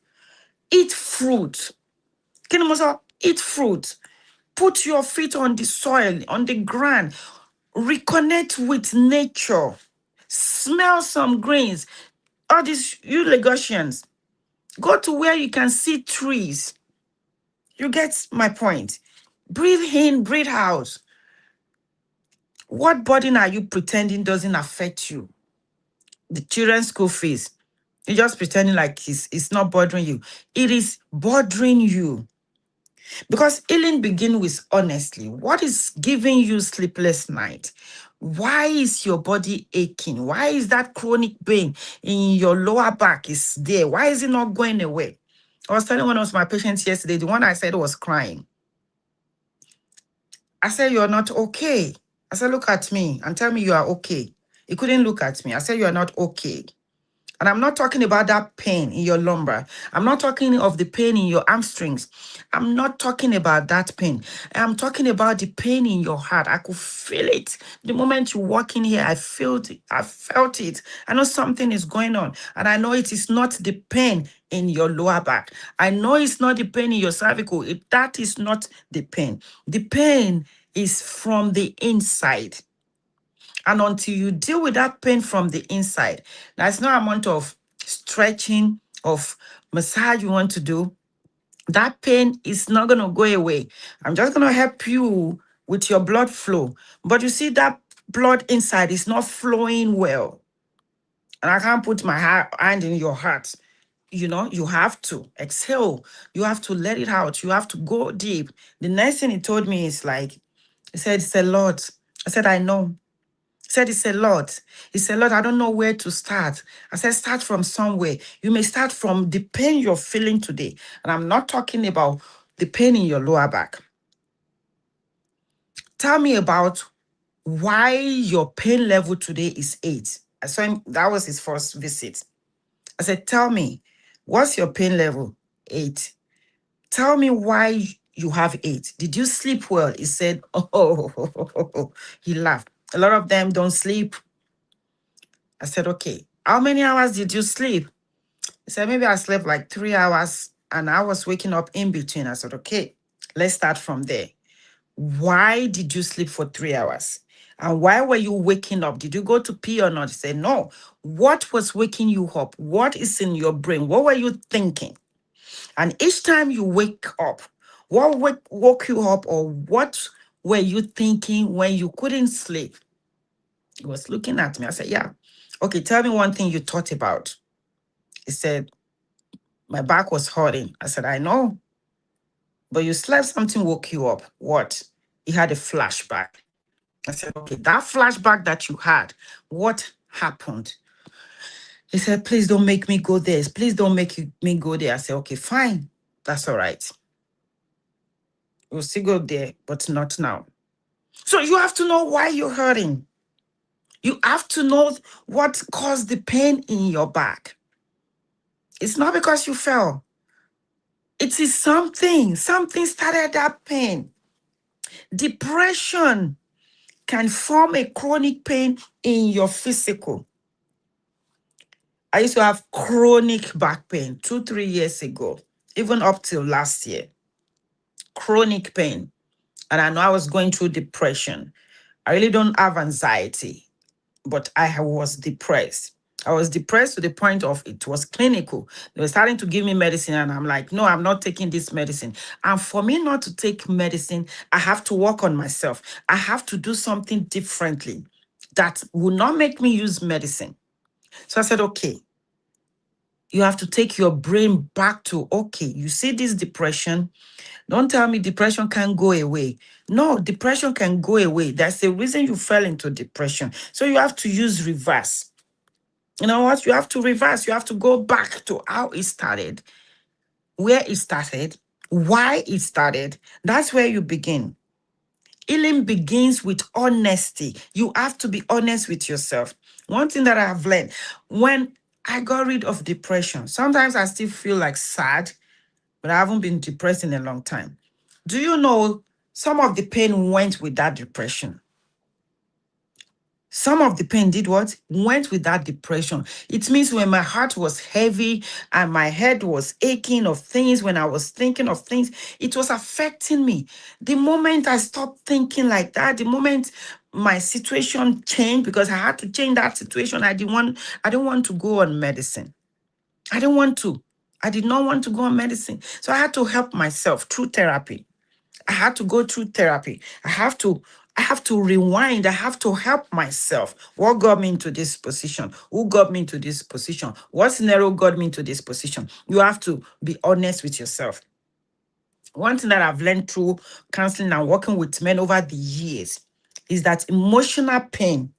Eat fruit. Kinamosa, eat fruit. Put your feet on the soil, on the ground. Reconnect with nature. Smell some greens. All these, you Lagosians, go to where you can see trees. You get my point. Breathe in, breathe out. What burden are you pretending doesn't affect you? The children's school fees. You're just pretending like it's not bothering you. It is bothering you. Because healing begins with honestly. What is giving you sleepless night? Why is your body aching? Why is that chronic pain in your lower back is there? Why is it not going away? I was telling one of my patients yesterday, the one I said was crying. I said, you're not okay. I said, look at me and tell me you are okay. He couldn't look at me. I said, you are not okay. And I'm not talking about that pain in your lumbar. I'm not talking of the pain in your hamstrings. I'm not talking about that pain. I'm talking about the pain in your heart. I could feel it. The moment you walk in here, I felt it. I felt it. I know something is going on. And I know it is not the pain in your lower back. I know it's not the pain in your cervical. That is not the pain. The pain is from the inside. And until you deal with that pain from the inside, there's no amount of stretching, of massage you want to do. That pain is not going to go away. I'm just going to help you with your blood flow. But you see, that blood inside is not flowing well. And I can't put my hand in your heart. You know, you have to exhale. You have to let it out. You have to go deep. The next thing he told me is like, he said, it's a lot. I said, I know. He said, it's a lot. He said, Lord, I don't know where to start. I said, start from somewhere. You may start from the pain you're feeling today. And I'm not talking about the pain in your lower back. Tell me about why your pain level today is 8. I saw him, that was his first visit. I said, tell me, what's your pain level? 8. Tell me why you have 8. Did you sleep well? He said, oh, he laughed. A lot of them don't sleep. I said, okay, how many hours did you sleep? He said, maybe I slept like 3 hours and I was waking up in between. I said, okay, let's start from there. Why did you sleep for 3 hours? And why were you waking up? Did you go to pee or not? He said, no. What was waking you up? What is in your brain? What were you thinking? And each time you wake up, what woke you up or what were you thinking when you couldn't sleep? He was looking at me. I said, yeah. Okay, tell me one thing you thought about. He said, my back was hurting. I said, I know. But you slept, something woke you up. What? He had a flashback. I said, okay, that flashback that you had, what happened? He said, please don't make me go there. Please don't me go there. I said, okay, fine. That's all right. We'll still go there, but not now. So you have to know why you're hurting. You have to know what caused the pain in your back. It's not because you fell. It is something. Something started that pain. Depression can form a chronic pain in your physical. I used to have chronic back pain 2, 3 years ago, even up till last year. Chronic pain. And I know I was going through depression. I really don't have anxiety, but I was depressed. I was depressed to the point of it was clinical. They were starting to give me medicine, and I'm like, no, I'm not taking this medicine. And for me not to take medicine, I have to work on myself. I have to do something differently that will not make me use medicine. So I said, okay, you have to take your brain back to, okay, you see this depression. Don't tell me depression can't go away. No, depression can go away. That's the reason you fell into depression. So you have to use reverse. You know what? You have to reverse. You have to go back to how it started, where it started, why it started. That's where you begin. Healing begins with honesty. You have to be honest with yourself. One thing that I have learned, when I got rid of depression, sometimes I still feel like sad, but I haven't been depressed in a long time. Do you know some of the pain went with that depression? Some of the pain did what? Went with that depression. It means when my heart was heavy and my head was aching of things, when I was thinking of things, it was affecting me. The moment I stopped thinking like that, the moment my situation changed, because I had to change that situation, I didn't want to go on medicine. I didn't want to. I did not want to go on medicine. So I had to help myself through therapy. I had to go through therapy. I have to rewind. I have to help myself. What got me into this position? Who got me into this position? What scenario got me into this position? You have to be honest with yourself. One thing that I've learned through counseling and working with men over the years is that emotional pain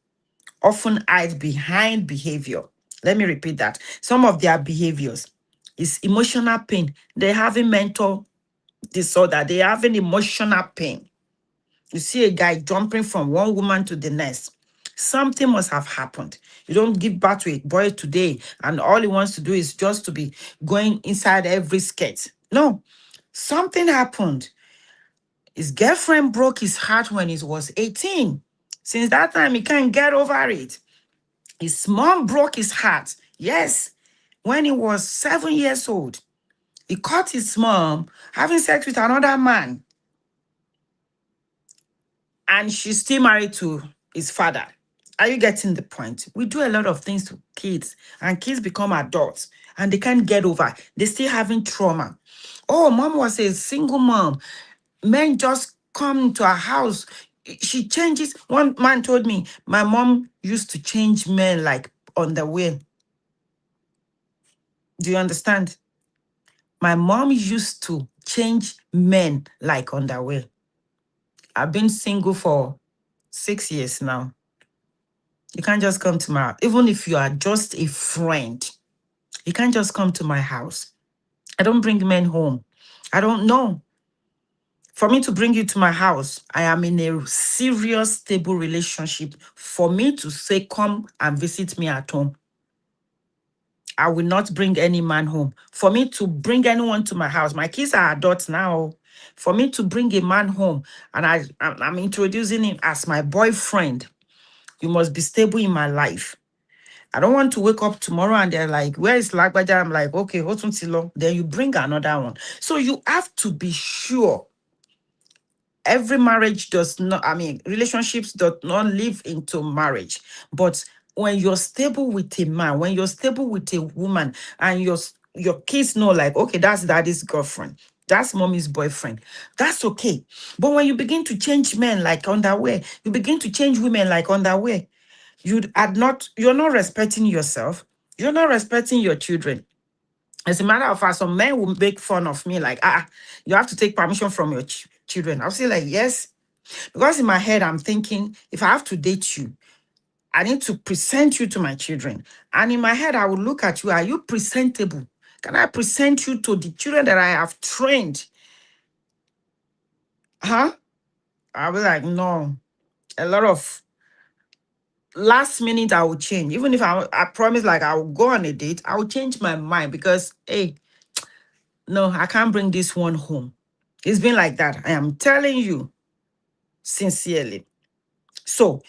often hides behind behavior. Let me repeat that. Some of their behaviors is emotional pain. They have a mental disorder. They have an emotional pain. You see a guy jumping from one woman to the next. Something must have happened. You don't give birth to a boy today, and all he wants to do is just to be going inside every skirt. No, something happened. His girlfriend broke his heart when he was 18. Since that time, he can't get over it. His mom broke his heart. Yes, when he was 7 years old. He caught his mom having sex with another man, and she's still married to his father. Are you getting the point? We do a lot of things to kids, and kids become adults and they can't get over. They're still having trauma. Oh, mom was a single mom. Men just come to our house. She changes. One man told me my mom used to change men like on the way. Do you understand? My mom used to change men like underwear. I've been single for 6 years now. You can't just come to my house. Even if you are just a friend, you can't just come to my house. I don't bring men home. I don't know. For me to bring you to my house, I am in a serious, stable relationship. For me to say, come and visit me at home, I will not bring any man home. For me to bring anyone to my house, my kids are adults now. For me to bring a man home and I'm introducing him as my boyfriend, you must be stable in my life. I don't want to wake up tomorrow and they're like, where is Lagbaja? I'm like, okay, Hotunsilo. Then you bring another one. So you have to be sure. Every marriage does not, relationships do not live into marriage. But when you're stable with a man, when you're stable with a woman, and your kids know, like, okay, that's daddy's girlfriend, that's mommy's boyfriend, that's okay. But when you begin to change men like underwear, you begin to change women like underwear, you're not respecting yourself, you're not respecting your children. As a matter of fact, some men will make fun of me like, you have to take permission from your children. I'll say like, yes, because in my head, I'm thinking, if I have to date you, I need to present you to my children. And in my head, I will look at you. Are you presentable? Can I present you to the children that I have trained? Huh? I'll be like, no. A lot of last minute, I will change. Even if I promise, like, I will go on a date, I will change my mind because, hey, no, I can't bring this one home. It's been like that. I am telling you. sincerely. So,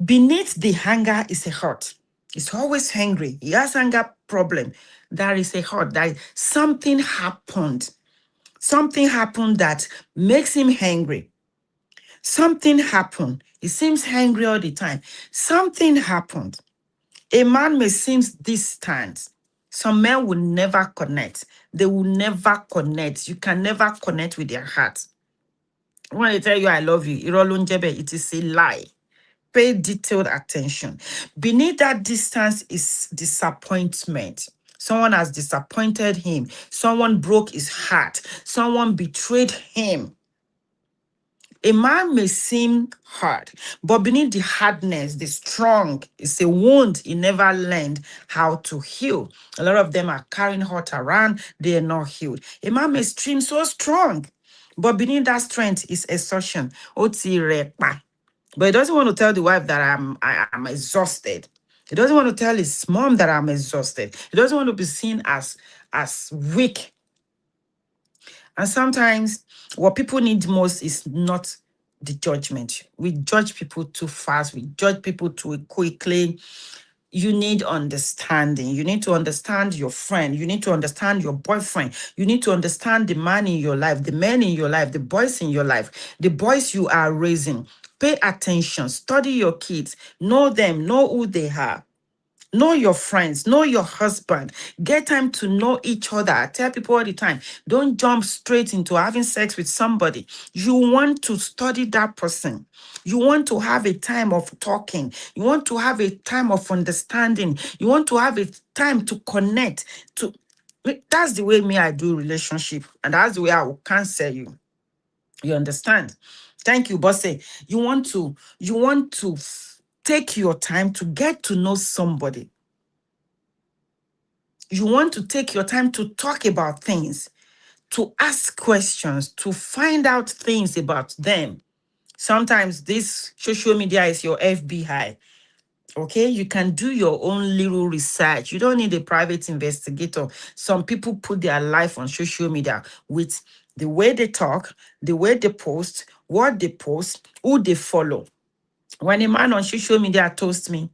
beneath the hunger is a heart. He's always hungry. He has hunger problem. There is a heart. That something happened. Something happened that makes him hungry. Something happened. He seems hungry all the time. Something happened. A man may seem distant. Some men will never connect. They will never connect. You can never connect with their heart. When they tell you I love you, it is a lie. Pay detailed attention. Beneath that distance is disappointment. Someone has disappointed him. Someone broke his heart. Someone betrayed him. A man may seem hard, but beneath the hardness, the strong is a wound he never learned how to heal. A lot of them are carrying hurt around, they are not healed. A man may seem so strong, but beneath that strength is exhaustion. Oti repa. But he doesn't want to tell the wife that I'm exhausted. He doesn't want to tell his mom that I'm exhausted. He doesn't want to be seen as weak. And sometimes what people need most is not the judgment. We judge people too fast. We judge people too quickly. You need understanding. You need to understand your friend. You need to understand your boyfriend. You need to understand the man in your life, the men in your life, the boys in your life, the boys you are raising. Pay attention. Study your kids. Know them. Know who they are. Know your friends, know your husband. Get time to know each other. I tell people all the time, don't jump straight into having sex with somebody. You want to study that person. You want to have a time of talking. You want to have a time of understanding. You want to have a time to connect. That's the way me I do relationship, and that's the way I will counsel you. You understand? Thank you, Bosse. You want to take your time to get to know somebody. You want to take your time to talk about things, to ask questions, to find out things about them. Sometimes this social media is your FBI. Okay, you can do your own little research. You don't need a private investigator. Some people put their life on social media with the way they talk, the way they post, what they post, who they follow. When a man on social media toasts me,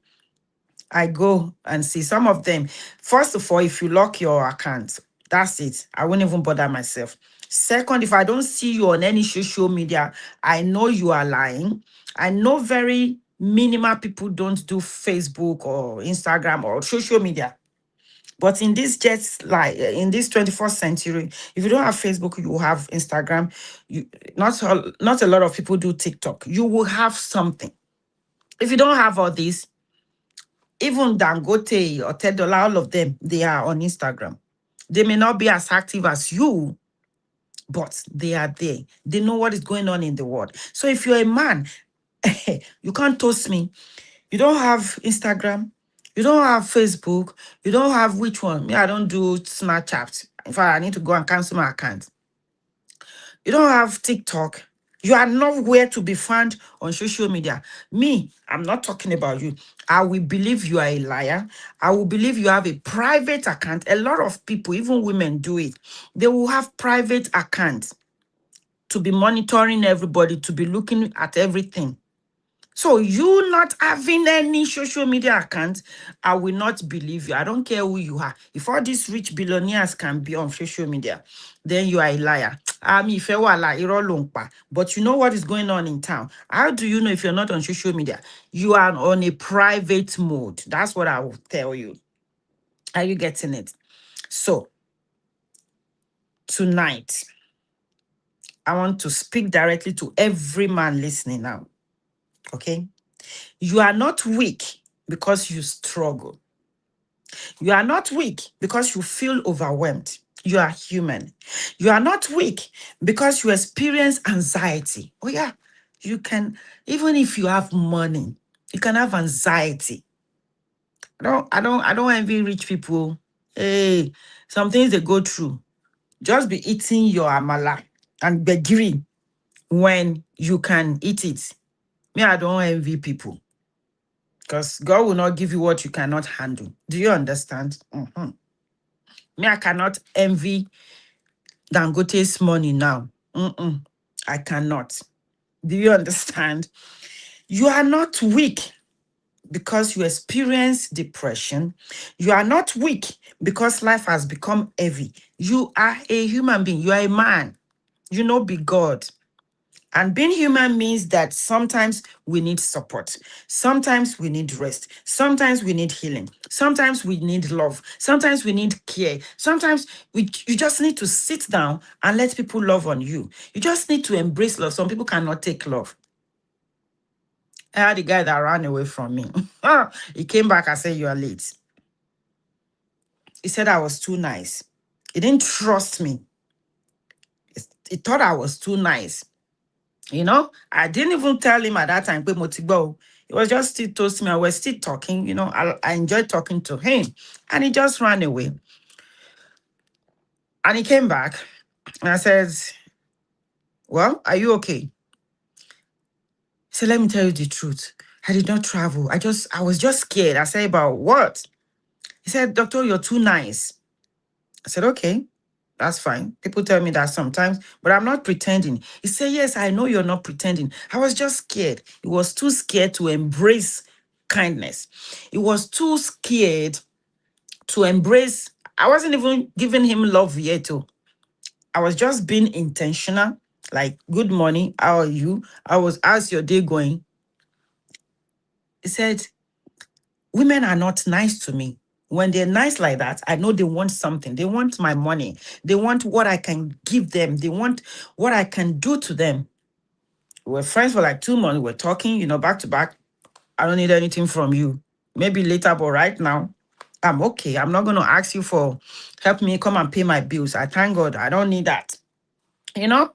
I go and see some of them. First of all, if you lock your account, that's it. I won't even bother myself. Second, if I don't see you on any social media, I know you are lying. I know very minimal people don't do Facebook or Instagram or social media. But in this just like in this 21st century, if you don't have Facebook, you will have Instagram. You not a lot of people do TikTok. You will have something. If you don't have all this, even Dangote or Tedola, all of them, they are on Instagram. They may not be as active as you, but they are there. They know what is going on in the world. So if you're a man, you can't toast me. You don't have Instagram. You don't have Facebook. You don't have which one? Me, I don't do Snapchat. In fact, I need to go and cancel my account. You don't have TikTok. You are nowhere to be found on social media. Me, I'm not talking about you. I will believe you are a liar. I will believe you have a private account. A lot of people, even women, do it. They will have private accounts to be monitoring everybody, to be looking at everything. So you not having any social media account, I will not believe you. I don't care who you are. If all these rich billionaires can be on social media, then you are a liar. I mean, if you are like irọ́ ló ń pa. But you know what is going on in town. How do you know if you're not on social media? You are on a private mode. That's what I will tell you. Are you getting it? So tonight, I want to speak directly to every man listening now. Okay? You are not weak because you struggle. You are not weak because you feel overwhelmed. You are human. You are not weak because you experience anxiety. Oh yeah, you can, even if you have money, you can have anxiety. I don't envy rich people. Hey, some things they go through. Just be eating your amala and begiri when you can eat it. Me, I don't envy people because God will not give you what you cannot handle. Do you understand? Mhm. Me, I cannot envy Dangote's money now. I cannot. Do you understand? You are not weak because you experience depression. You are not weak because life has become heavy. You are a human being. You are a man. You know, be God. And being human means that sometimes we need support. Sometimes we need rest. Sometimes we need healing. Sometimes we need love. Sometimes we need care. Sometimes you just need to sit down and let people love on you. You just need to embrace love. Some people cannot take love. I had a guy that ran away from me. He came back and said, "You are late." He said I was too nice. He didn't trust me. He thought I was too nice. You know, I didn't even tell him at that time, "Pe mo ti gbọ́ o." He was just still toasting me. I was still talking. You know, I enjoyed talking to him. And he just ran away. And he came back. And I said, "Well, are you okay?" He said, "Let me tell you the truth. I did not travel. I was just scared." I said, "About what?" He said, "Doctor, you're too nice." I said, "Okay, that's fine. People tell me that sometimes, but I'm not pretending." He said, "Yes, I know you're not pretending. I was just scared." He was too scared to embrace kindness. He was too scared to embrace. I wasn't even giving him love yet. Oh. I was just being intentional. Like, "Good morning. How are you? How's your day going?" He said, "Women are not nice to me. When they're nice like that, I know they want something. They want my money. They want what I can give them. They want what I can do to them." We were friends for like 2 months. We were talking, back to back. "I don't need anything from you. Maybe later, but right now, I'm okay. I'm not going to ask you for help me come and pay my bills. I thank God. I don't need that." You know,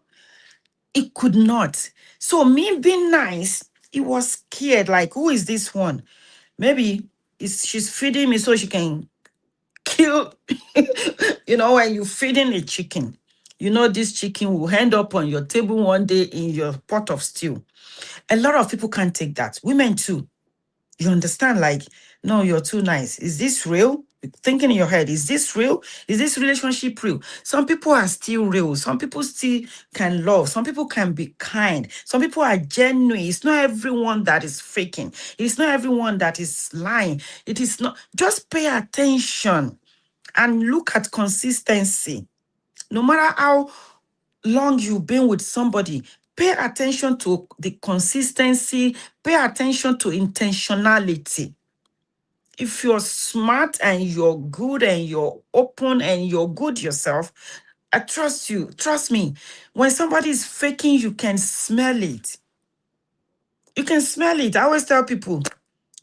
it could not. So me being nice, he was scared. Like, who is this one? Maybe she's feeding me so she can kill. When you feeding a chicken, this chicken will end up on your table one day in your pot of stew. A lot of people can't take that. Women too. You understand? Like, "No, you're too nice. Is this real?" Thinking in your head, "Is this real? Is this relationship real?" Some people are still real. Some people still can love. Some people can be kind. Some people are genuine. It's not everyone that is faking. It's not everyone that is lying. It is not. Just pay attention and look at consistency. No matter how long you've been with somebody, pay attention to the consistency, pay attention to intentionality. If you're smart and you're good and you're open and you're good yourself, I trust you. Trust me. When somebody is faking, you can smell it. You can smell it. I always tell people,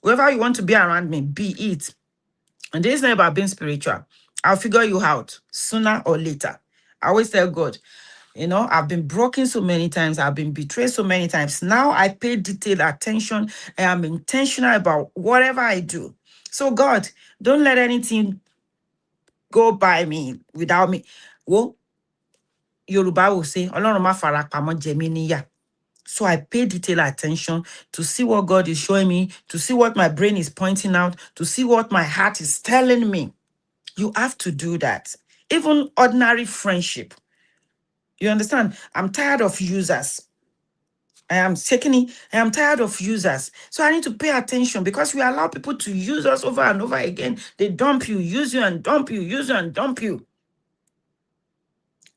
whoever you want to be around me, be it. And this is not about being spiritual. I'll figure you out sooner or later. I always tell God, I've been broken so many times. I've been betrayed so many times. Now I pay detailed attention. I am intentional about whatever I do. So God, don't let anything go by me without me. Well, Yoruba will say, "Ọlọ́run má fara pamọ́ jẹ mí níyà." So I pay detailed attention to see what God is showing me, to see what my brain is pointing out, to see what my heart is telling me. You have to do that. Even ordinary friendship. You understand? I'm tired of users. I am tired of users. So I need to pay attention because we allow people to use us over and over again. They dump you, use you and dump you, use you and dump you.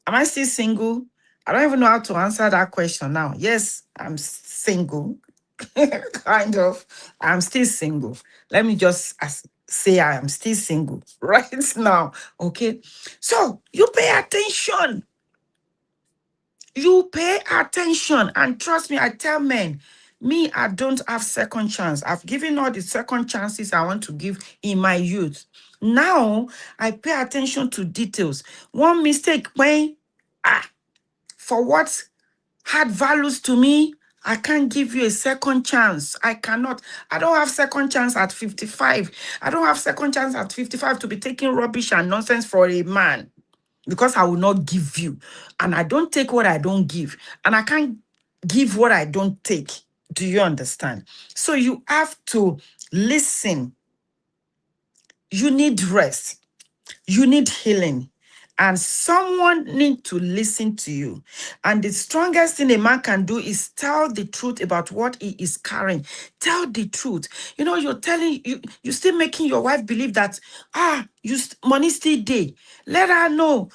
Am I still single? I don't even know how to answer that question now. Yes, I'm single. Kind of. I'm still single. Let me just say I am still single right now. Okay. So you pay attention. You pay attention. And trust me, I tell men, me, I don't have second chance. I've given all the second chances I want to give in my youth. Now, I pay attention to details. One mistake, when, for what had values to me, I can't give you a second chance. I cannot. I don't have second chance at 55. I don't have second chance at 55 to be taking rubbish and nonsense for a man, because I will not give you. And I don't take what I don't give. And I can't give what I don't take. Do you understand? So you have to listen. You need rest. You need healing. And someone need to listen to you. And the strongest thing a man can do is tell the truth about what he is carrying. Tell the truth. You know, you're telling you still making your wife believe that money still day. Let her know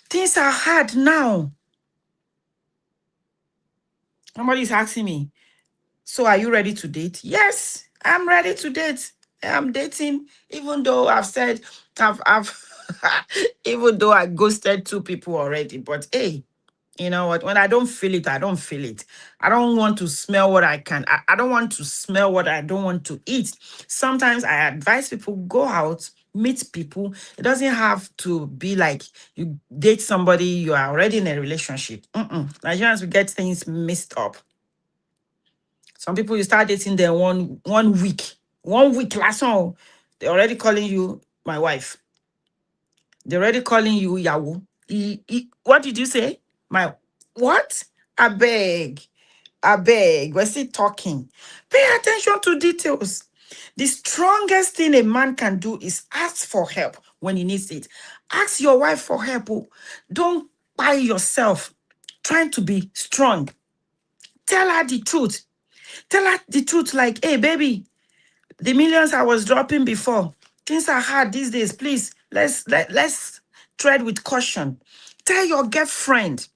things are hard now. Somebody is asking me, so are you ready to date? Yes, I'm ready to date. I'm dating, even though I've said I've even though I ghosted 2 people already. But hey, you know what? When I don't feel it, I don't feel it. I don't want to smell what I can. I don't want to smell what I don't want to eat. Sometimes I advise people go out, meet people. It doesn't have to be like you date somebody, you are already in a relationship. Nigerians will get things mixed up. Some people you start dating them one week. 1 week last one. They're already calling you my wife. They're already calling you Yahoo. What did you say? My what? I beg. I beg. We're still talking. Pay attention to details. The strongest thing a man can do is ask for help when he needs it. Ask your wife for help. Oh. Don't buy yourself trying to be strong. Tell her the truth. Tell her the truth, like, hey, baby, the millions I was dropping before, things are hard these days. Please, let's tread with caution. Tell your girlfriend.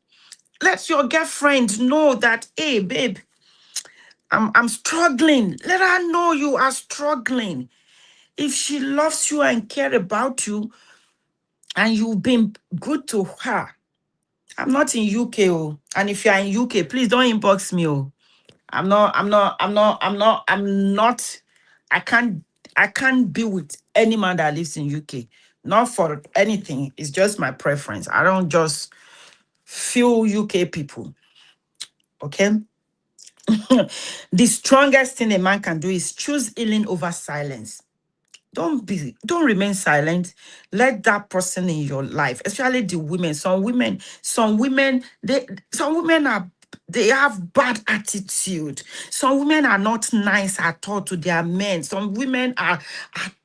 Let your girlfriend know that, hey, babe, I'm struggling. Let her know you are struggling. If she loves you and care about you and you've been good to her, I'm not in UK, oh. And if you're in UK, please don't inbox me, oh. I'm not, I can't, I can't be with any man that lives in UK. Not for anything. It's just my preference. I don't just feel UK people. Okay. The strongest thing a man can do is choose healing over silence. Don't remain silent. Let that person in your life, especially the women. Some women they have bad attitude. Some women are not nice at all to their men. Some women are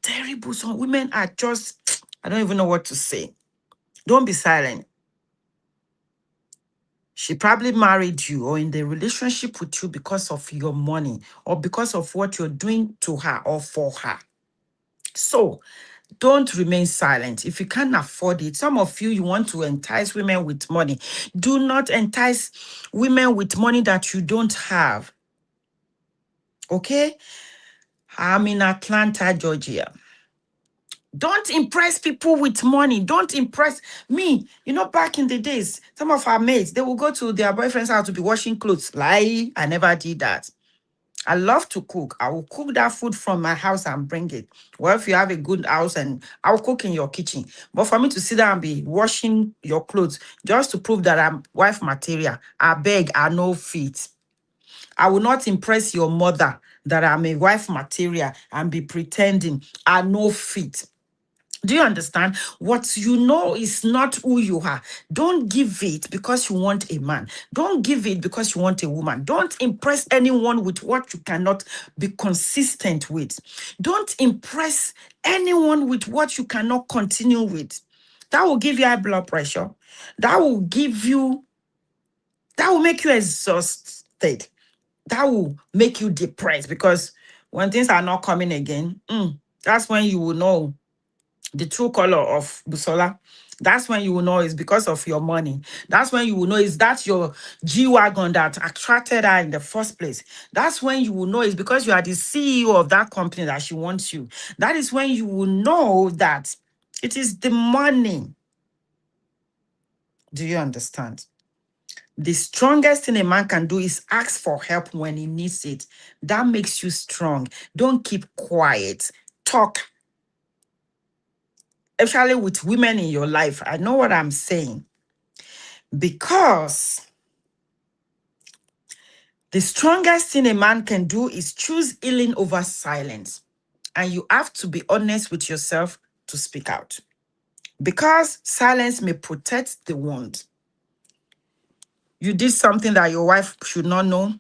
terrible. Some women are just, I don't even know what to say. Don't be silent. She probably married you or in the relationship with you because of your money or because of what you're doing to her or for her. So don't remain silent. If you can't afford it, some of you want to entice women with money. Do not entice women with money that you don't have. Okay? I'm in Atlanta, Georgia. Don't impress people with money. Don't impress me. You know, back in the days, some of our mates, they will go to their boyfriend's house to be washing clothes. Lie, I never did that. I love to cook. I will cook that food from my house and bring it. Well, if you have a good house, and I'll cook in your kitchen. But for me to sit down and be washing your clothes just to prove that I'm wife material, I beg, I no fit. I will not impress your mother that I'm a wife material and be pretending I no fit. Do you understand? What you know is not who you are. Don't give it because you want a man. Don't give it because you want a woman. Don't impress anyone with what you cannot be consistent with. Don't impress anyone with what you cannot continue with. That will give you high blood pressure. That will give you, that will make you exhausted. That will make you depressed because when things are not coming again, that's when you will know the true color of Busola. That's when you will know it's because of your money. That's when you will know is that your G-Wagon that attracted her in the first place. That's when you will know it's because you are the CEO of that company that she wants you. That is when you will know that it is the money. Do you understand? The strongest thing a man can do is ask for help when he needs it. That makes you strong. Don't keep quiet. Talk, especially with women in your life. I know what I'm saying. Because the strongest thing a man can do is choose healing over silence. And you have to be honest with yourself to speak out. Because silence may protect the wound. You did something that your wife should not know.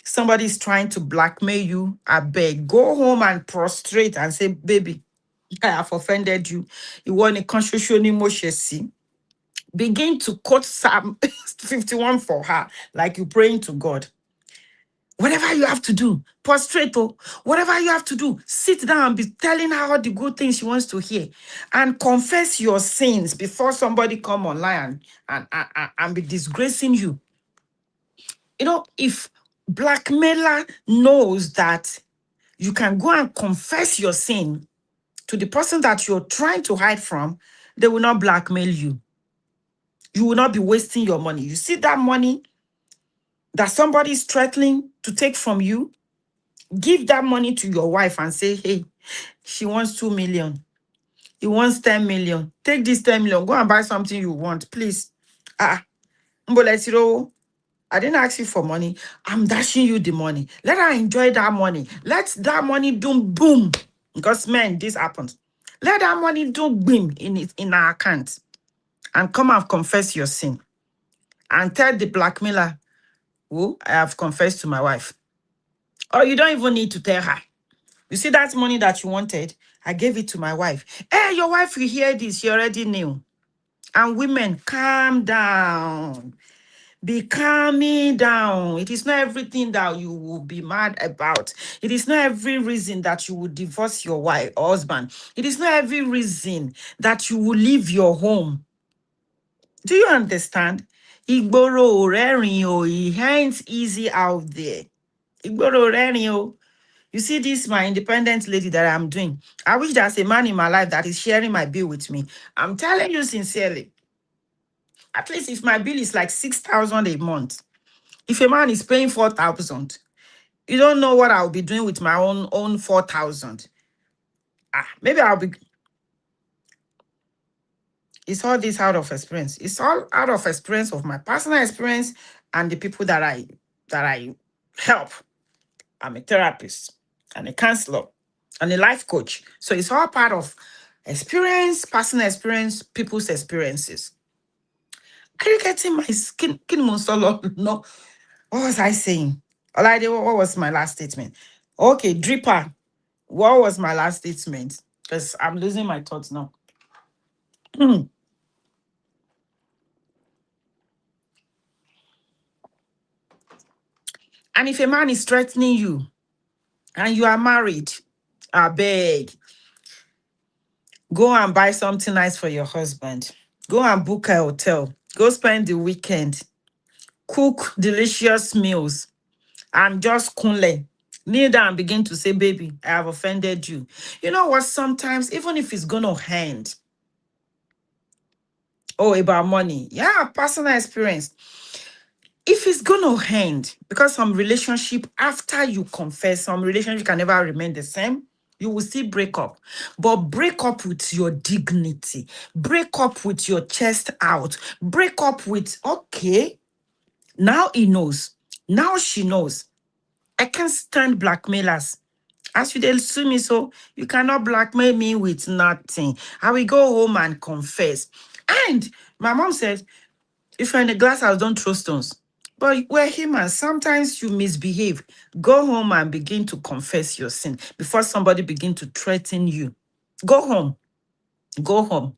Somebody is trying to blackmail you. I beg, go home and prostrate and say, baby, I have offended you. You want a constitution moshesi. Begin to quote Psalm 51 for her, like you praying to God. Whatever you have to do, prostrate, oh, whatever you have to do, sit down and be telling her all the good things she wants to hear. And confess your sins before somebody come online and be disgracing you. If blackmailer knows that you can go and confess your sin to the person that you're trying to hide from, they will not blackmail you. You will not be wasting your money. You see that money that somebody is threatening to take from you, give that money to your wife and say, hey, she wants 2 million. He wants 10 million. Take this 10 million. Go and buy something you want, please. Mboletiro, I didn't ask you for money. I'm dashing you the money. Let her enjoy that money. Let that money do boom. Because, man, this happens. Let that money do boom in our account. And come and confess your sin. And tell the blackmailer, oh, I have confessed to my wife. Or you don't even need to tell her. You see that money that you wanted? I gave it to my wife. Hey, your wife will hear this. She already knew. And women, calm down. Be calming down. It is not everything that you will be mad about. It is not every reason that you will divorce your wife or husband. It is not every reason that you will leave your home. Do you understand? Igboro rerin o, it ain't easy out there. Igboro rerin o. You see this, my independent lady that I'm doing. I wish there's a man in my life that is sharing my bill with me. I'm telling you sincerely. At least if my bill is like 6,000 a month, if a man is paying 4,000, you don't know what I'll be doing with my own 4,000. Maybe I'll be. It's all this out of experience. It's all out of experience of my personal experience and the people that I help. I'm a therapist and a counselor and a life coach. So it's all part of experience, personal experience, people's experiences. Are you getting my skin solo? No. What was I saying? Olaide, what was my last statement? Okay, dripper. What was my last statement? Because I'm losing my thoughts now. And if a man is threatening you and you are married, I beg, go and buy something nice for your husband. Go and book a hotel. Go spend the weekend. Cook delicious meals and just kunle. Kneel down and begin to say, baby, I have offended you. You know what? Sometimes, even if it's going to end, about money. Yeah, personal experience. If it's going to end, because some relationship, after you confess, some relationship can never remain the same. You will still break up. But break up with your dignity. Break up with your chest out. Break up with, okay, now he knows. Now she knows. I can't stand blackmailers. As you dey sue me, so you cannot blackmail me with nothing. I will go home and confess. And my mom said, if you're in a glass house, don't throw stones. But we're humans. Sometimes you misbehave. Go home and begin to confess your sin before somebody begin to threaten you. Go home. Go home.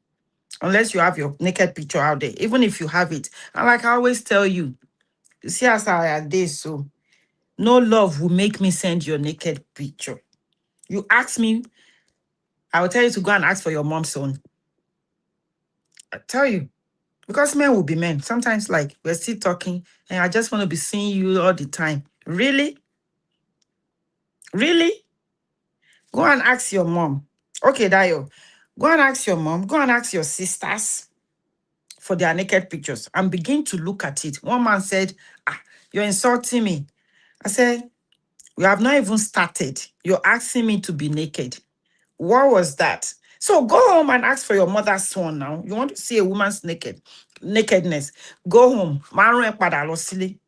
Unless you have your naked picture out there. Even if you have it. And like I always tell you, see as I am this, so no love will make me send your naked picture. You ask me, I will tell you to go and ask for your mom's son. I tell you. Because men will be men. Sometimes, like, we're still talking, and I just want to be seeing you all the time. Really? Really? Go and ask your mom. Okay, Dayo. Go and ask your mom. Go and ask your sisters for their naked pictures and begin to look at it. One man said, you're insulting me. I said, we have not even started. You're asking me to be naked. What was that? So go home and ask for your mother's son now. You want to see a woman's nakedness. Go home.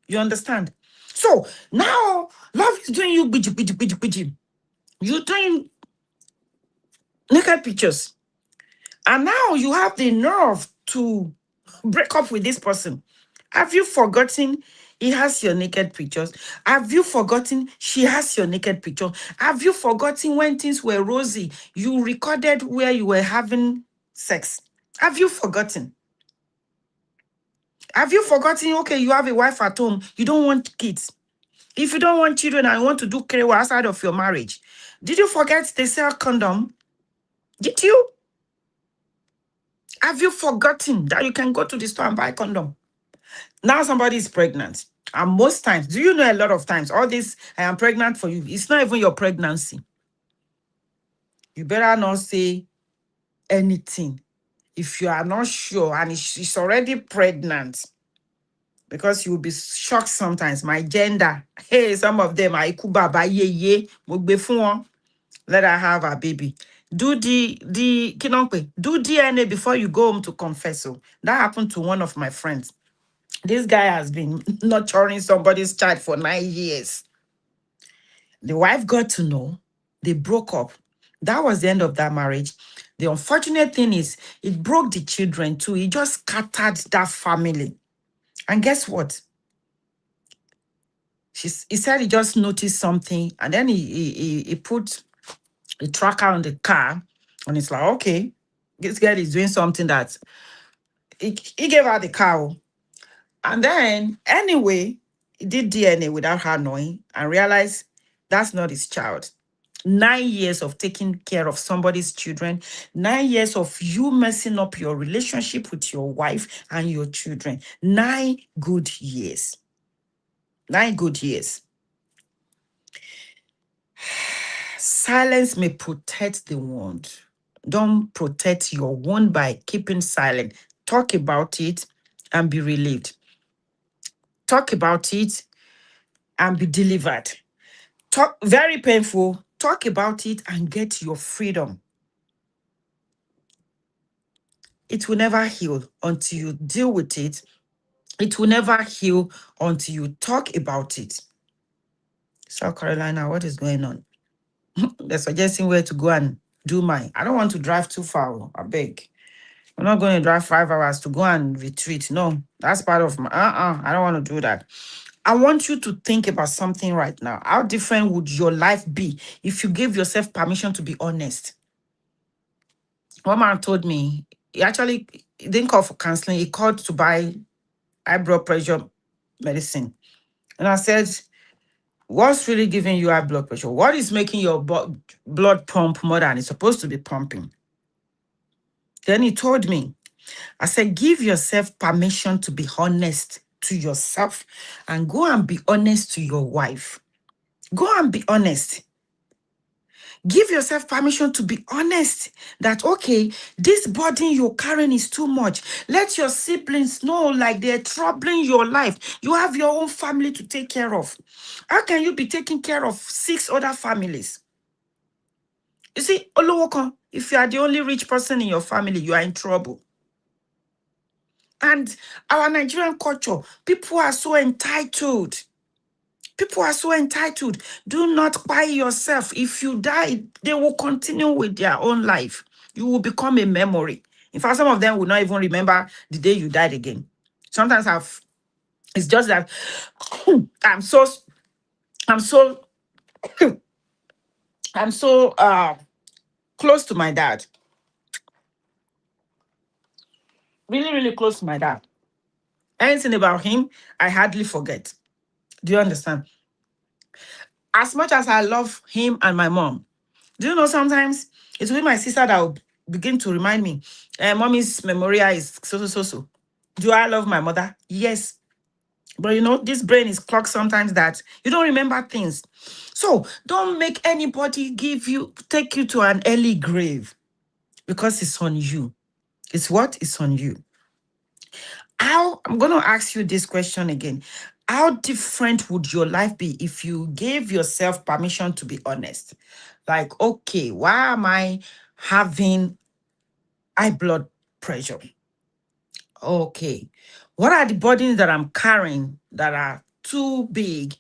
You understand? So now love is doing you biji, biji, biji, biji. You're doing naked pictures. And now you have the nerve to break up with this person. Have you forgotten He has your naked pictures. Have you forgotten she has your naked picture? Have you forgotten when things were rosy? You recorded where you were having sex. Have you forgotten? Have you forgotten? Okay, you have a wife at home. You don't want kids. If you don't want children and you want to do care outside of your marriage, did you forget they sell condom? Did you? Have you forgotten that you can go to the store and buy condom? Now somebody is pregnant. And most times, do you know a lot of times, all this, I am pregnant for you, it's not even your pregnancy. You better not say anything if you are not sure and she's already pregnant, because you will be shocked sometimes. My gender, hey, some of them are ikubaba ye ye, mo gbe fún wọn. Let her have a baby. Do do DNA before you go home to confess. So that happened to one of my friends. This guy has been nurturing somebody's child for 9 years. The wife got to know. They broke up. That was the end of that marriage. The unfortunate thing is, it broke the children too. It just scattered that family. And guess what? He said he just noticed something, and then he put a tracker on the car, and it's like, okay, this girl is doing something that he gave her the car. And then, anyway, he did DNA without her knowing and realized that's not his child. 9 years of taking care of somebody's children, 9 years of you messing up your relationship with your wife and your children. 9 good years. 9 good years. Silence may protect the wound. Don't protect your wound by keeping silent. Talk about it and be relieved. Talk about it and be delivered. Talk, very painful. Talk about it and get your freedom. It will never heal until you deal with it. It will never heal until you talk about it. South Carolina, what is going on? They're suggesting where to go and do mine. I don't want to drive too far. I beg. I'm not going to drive 5 hours to go and retreat. No, that's part of my, I don't want to do that. I want you to think about something right now. How different would your life be if you gave yourself permission to be honest? One man told me, he didn't call for counseling. He called to buy high blood pressure medicine. And I said, what's really giving you high blood pressure? What is making your blood pump more than it's supposed to be pumping? Then he told me, I said, give yourself permission to be honest to yourself and go and be honest to your wife. Go and be honest. Give yourself permission to be honest that, okay, this burden you're carrying is too much. Let your siblings know like they're troubling your life. You have your own family to take care of. How can you be taking care of 6 other families? You see, Olowokan, if you are the only rich person in your family, you are in trouble. And our Nigerian culture, people are so entitled. People are so entitled. Do not buy yourself. If you die, they will continue with their own life. You will become a memory. In fact, some of them will not even remember the day you died again. Sometimes it's just that I'm so I'm so I'm so close to my dad. Really, really close to my dad. Anything about him, I hardly forget. Do you understand? As much as I love him and my mom, do you know sometimes it's with my sister that will begin to remind me, mommy's memorial is so. Do I love my mother? Yes. But you know, this brain is clogged sometimes that you don't remember things. So don't make anybody take you to an early grave because it's on you. It's what? It's on you. I'm going to ask you this question again. How different would your life be if you gave yourself permission to be honest? Like, okay, why am I having high blood pressure? Okay, what are the burdens that I'm carrying that are too big?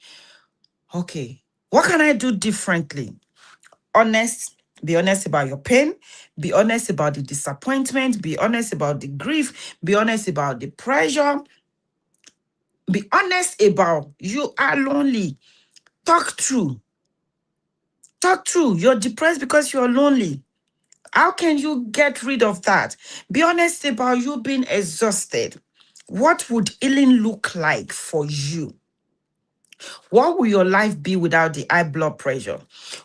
Okay, what can I do differently? Honest, be honest about your pain, be honest about the disappointment, be honest about the grief, be honest about the pressure. Be honest about you are lonely. Talk true. Talk true. You're depressed because you're lonely. How can you get rid of that? Be honest about you being exhausted. What would healing look like for you? What will your life be without the high blood pressure?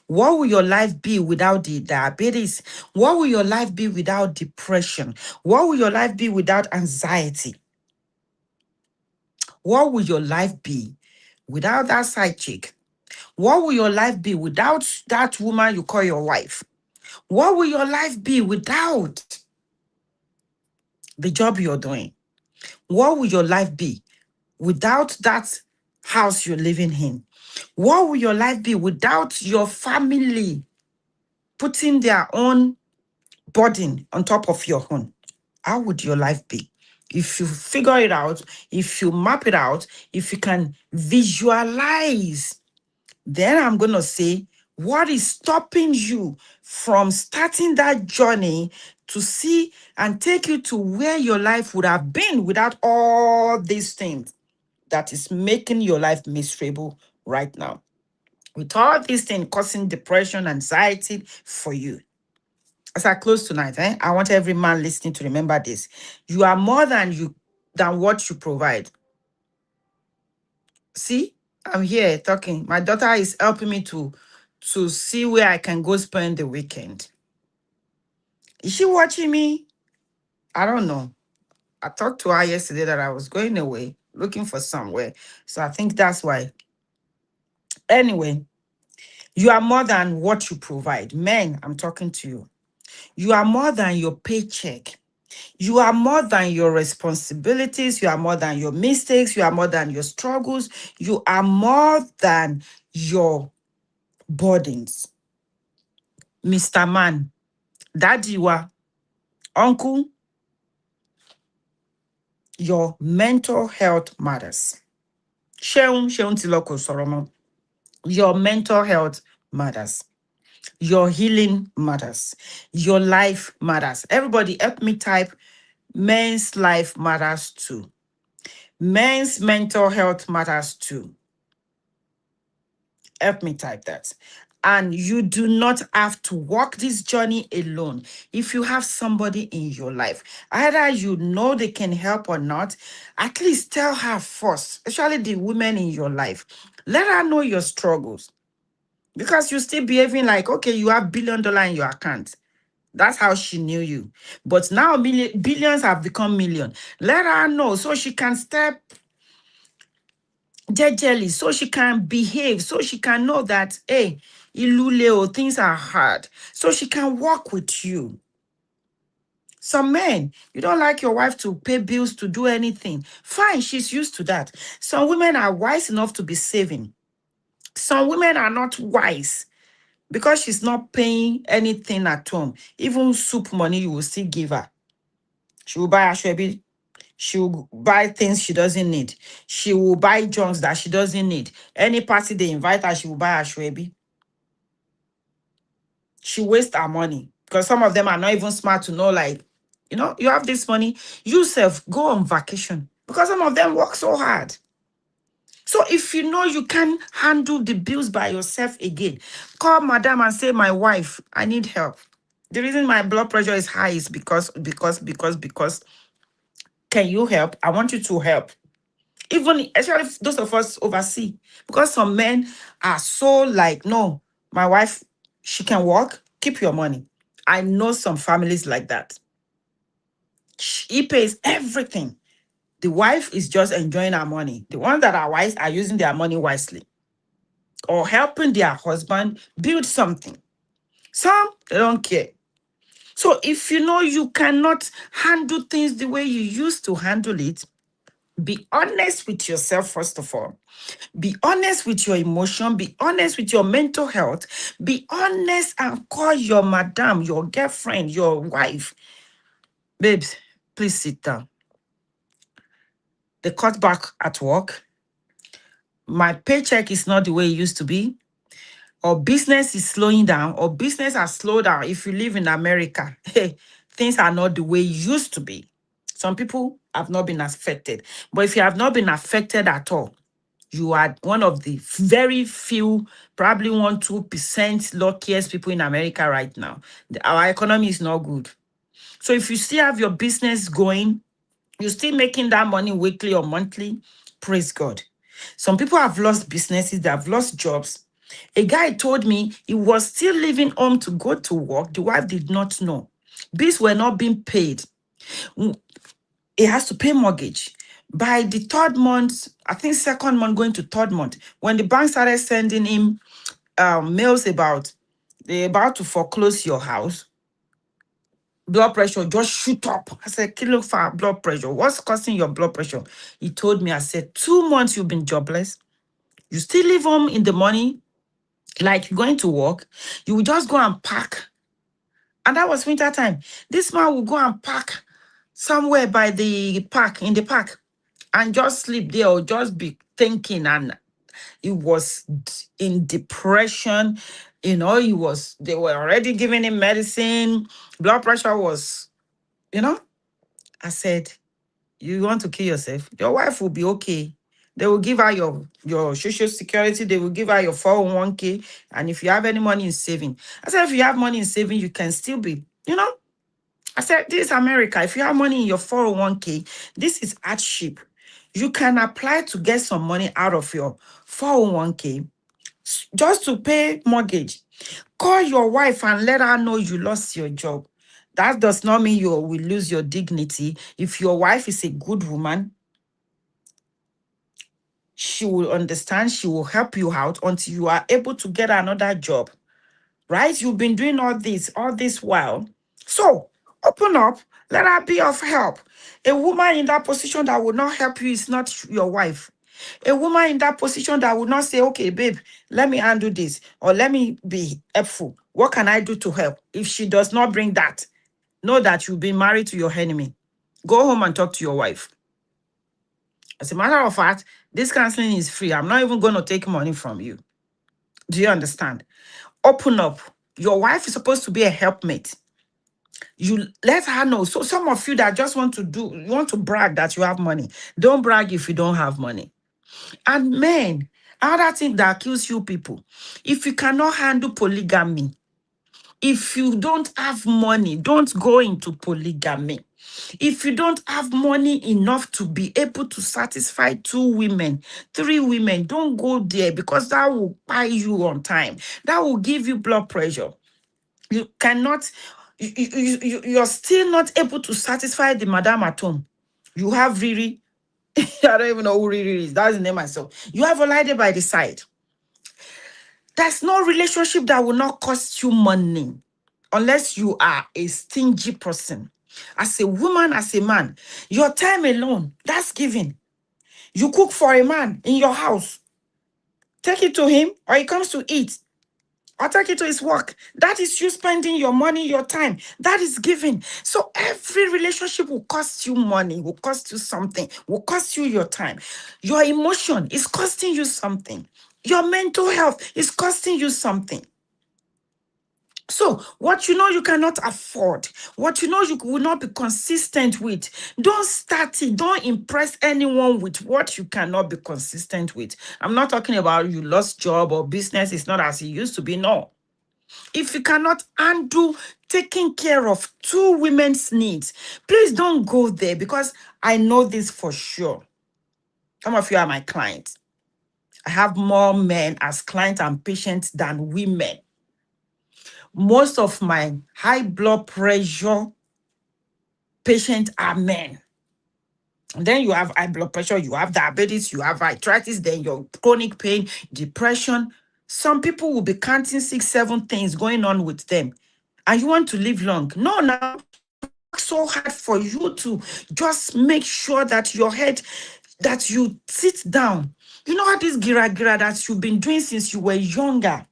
What will your life be without the diabetes? What will your life be without depression? What will your life be without anxiety? What will your life be without that side chick? What will your life be without that woman you call your wife? What will your life be without the job you're doing? What will your life be without that house you're living in? What will your life be without your family putting their own burden on top of your own? How would your life be? If you figure it out, if you map it out, if you can visualize, then I'm going to say, what is stopping you from starting that journey to see and take you to where your life would have been without all these things that is making your life miserable right now? With all these things causing depression, anxiety for you. As I close tonight, I want every man listening to remember this. You are more than what you provide. See, I'm here talking. My daughter is helping me to see where I can go spend the weekend. Is she watching me? I don't know. I talked to her yesterday that I was going away, looking for somewhere. So I think that's why. Anyway, you are more than what you provide. Men, I'm talking to you. You are more than your paycheck. You are more than your responsibilities. You are more than your mistakes. You are more than your struggles. You are more than your burdens. Mr. Man, Daddy wa, Uncle, your mental health matters. Sheun Tiloko Soromo, your mental health matters. Your healing matters. Your life matters. Everybody help me type men's life matters too. Men's mental health matters too. Help me type that. And you do not have to walk this journey alone. If you have somebody in your life, either you know they can help or not, at least tell her first, especially the women in your life. Let her know your struggles. Because you still behaving like, okay, you have $1 billion in your account. That's how she knew you. But now billions have become million. Let her know so she can step jejely, so she can behave, so she can know that, hey, Iluleo, things are hard. So she can walk with you. Some men, you don't like your wife to pay bills, to do anything. Fine, she's used to that. Some women are wise enough to be saving. Some women are not wise because she's not paying anything at home. Even soup money, you will still give her. She will buy a shwebi. She will buy things she doesn't need. She will buy junks that she doesn't need. Any party they invite her, she will buy a shwebi. She wastes her money because some of them are not even smart to know, like, you have this money, you self go on vacation because some of them work so hard. So if you know you can handle the bills by yourself again, call madam and say, my wife, I need help. The reason my blood pressure is high is because can you help? I want you to help. Even especially those of us overseas, because some men are so like, no, my wife, she can work, keep your money. I know some families like that. He pays everything. The wife is just enjoying her money. The ones that are wise are using their money wisely or helping their husband build something. Some, they don't care. So if you know you cannot handle things the way you used to handle it, be honest with yourself, first of all. Be honest with your emotion. Be honest with your mental health. Be honest and call your madam, your girlfriend, your wife. Babes, please sit down. The cutback at work. My paycheck is not the way it used to be. Or business is slowing down. Or business has slowed down. If you live in America, hey, things are not the way it used to be. Some people have not been affected. But if you have not been affected at all, you are one of the very few, probably 1-2% luckiest people in America right now. Our economy is not good. So if you still have your business going, you're still making that money weekly or monthly, praise God. Some people have lost businesses, they have lost jobs. A guy told me he was still leaving home to go to work. The wife did not know. Bills were not being paid. He has to pay mortgage. By the third month, I think second month going to third month, when the bank started sending him mails about they're about to foreclose your house, blood pressure just shoot up. I said, kilo for blood pressure. What's causing your blood pressure? He told me, I said, 2 months you've been jobless. You still leave home in the morning, like you're going to work. You will just go and pack. And that was winter time. This man will go and pack somewhere by the park, in the park, and just sleep there or just be thinking. And he was in depression. They were already giving him medicine. Blood pressure was, you know. I said, you want to kill yourself? Your wife will be okay. They will give her your social security. They will give her your 401k. And if you have any money in saving, I said, if you have money in saving, you can still be, I said, this is America. If you have money in your 401k, this is hardship. You can apply to get some money out of your 401k just to pay mortgage. Call your wife and let her know you lost your job. That does not mean you will lose your dignity. If your wife is a good woman, she will understand, she will help you out until you are able to get another job. Right? You've been doing all this while. So open up, let her be of help. A woman in that position that will not help you is not your wife. A woman in that position that will not say, okay, babe, let me handle this, or let me be helpful. What can I do to help? If she does not bring that, know that you've been married to your enemy. Go home and talk to your wife. As a matter of fact, this counseling is free. I'm not even going to take money from you. Do you understand? Open up. Your wife is supposed to be a helpmate. You let her know. So some of you that just you want to brag that you have money. Don't brag if you don't have money. And men, another thing that kills you people, if you cannot handle polygamy, if you don't have money, don't go into polygamy. If you don't have money enough to be able to satisfy 2 women, 3 women, don't go there, because that will buy you on time. That will give you blood pressure. You cannot, you're still not able to satisfy the madam at home. You have Riri. I don't even know who Riri is. That's the name myself. You have Olaide by the side. There's no relationship that will not cost you money unless you are a stingy person. As a woman, as a man, your time alone, that's giving. You cook for a man in your house. Take it to him, or he comes to eat. Or take it to his work. That is you spending your money, your time. That is giving. So every relationship will cost you money, will cost you something, will cost you your time. Your emotion is costing you something. Your mental health is costing you something. So what you know you cannot afford, what you know you will not be consistent with, don't start it. Don't impress anyone with what you cannot be consistent with. I'm not talking about you lost job or business is not as it used to be. No. If you cannot handle taking care of 2 women's needs, please don't go there, because I know this for sure. Some of you are my clients. I have more men as clients and patients than women. Most of my high blood pressure patients are men. And then you have high blood pressure, you have diabetes, you have arthritis, then your chronic pain, depression. Some people will be counting 6, 7 things going on with them. And you want to live long. No, now work so hard for you to just make sure that your head, that you sit down. You know how this gira gira that you've been doing since you were younger.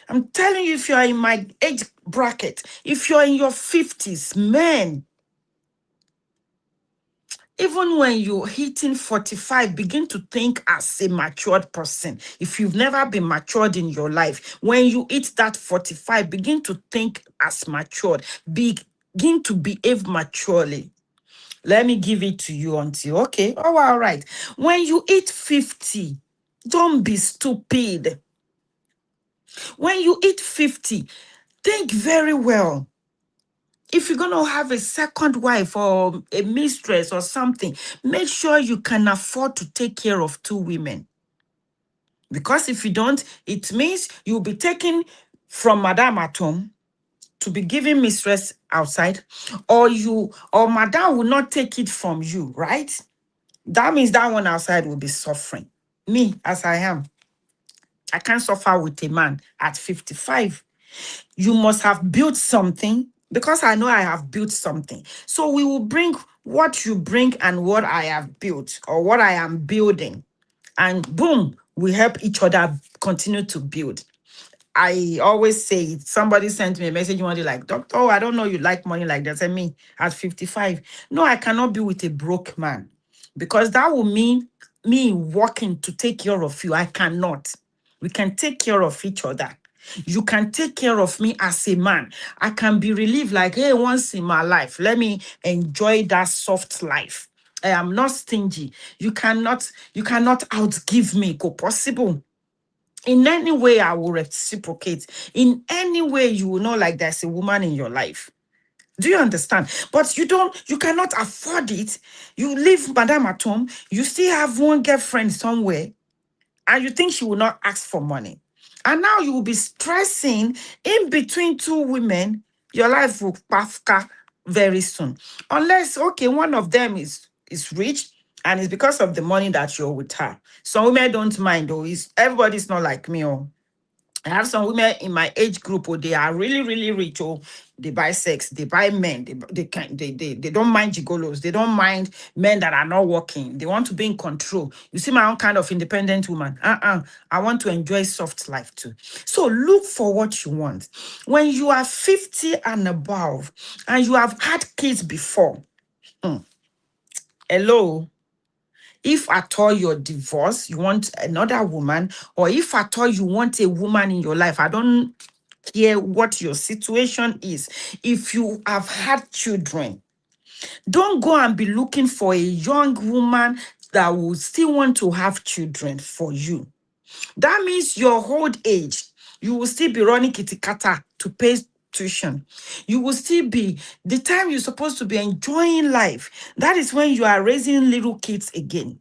I'm telling you, if you're in my age bracket, if you're in your 50s, men, even when you're hitting 45, begin to think as a matured person. If you've never been matured in your life, when you hit that 45, begin to think as matured. Begin to behave maturely. Let me give it to you until, okay, oh, all right. When you eat 50, don't be stupid. When you eat 50, think very well. If you're going to have a second wife or a mistress or something, make sure you can afford to take care of two women. Because if you don't, it means you'll be taking from madam at home to be giving mistress outside, or madam will not take it from you, right? That means that one outside will be suffering. Me, as I am, I can't suffer with a man at 55. You must have built something, because I know I have built something. So we will bring what you bring and what I have built or what I am building. And boom, we help each other continue to build. I always say it. Somebody sent me a message one day like, Doctor, I don't know you like money like that. I said, me at 55. No, I cannot be with a broke man, because that will mean me working to take care of you. I cannot. We can take care of each other. You can take care of me as a man. I can be relieved like, hey, once in my life, let me enjoy that soft life. I am not stingy. You cannot outgive me. Go possible. In any way, I will reciprocate. In any way, you will know like there's a woman in your life. Do you understand? But you cannot afford it. You leave madam at home, you still have one girlfriend somewhere, and you think she will not ask for money. And now you will be stressing in between two women. Your life will pafka very soon. Unless, okay, one of them is rich and it's because of the money that you're with her. Some women don't mind, though. Everybody's not like me. Oh. I have some women in my age group, oh, they are really, really rich. Oh, they buy sex, they buy men, they don't mind gigolos, they don't mind men that are not working. They want to be in control. You see, my own kind of independent woman. I want to enjoy soft life too. So look for what you want. When you are 50 and above, and you have had kids before, hello. If at all you're divorced, you want another woman, or if at all you want a woman in your life, I don't care what your situation is. If you have had children, don't go and be looking for a young woman that will still want to have children for you. That means your old age, you will still be running kitty kata to pay tuition. You will still be the time you're supposed to be enjoying life. That is when you are raising little kids again.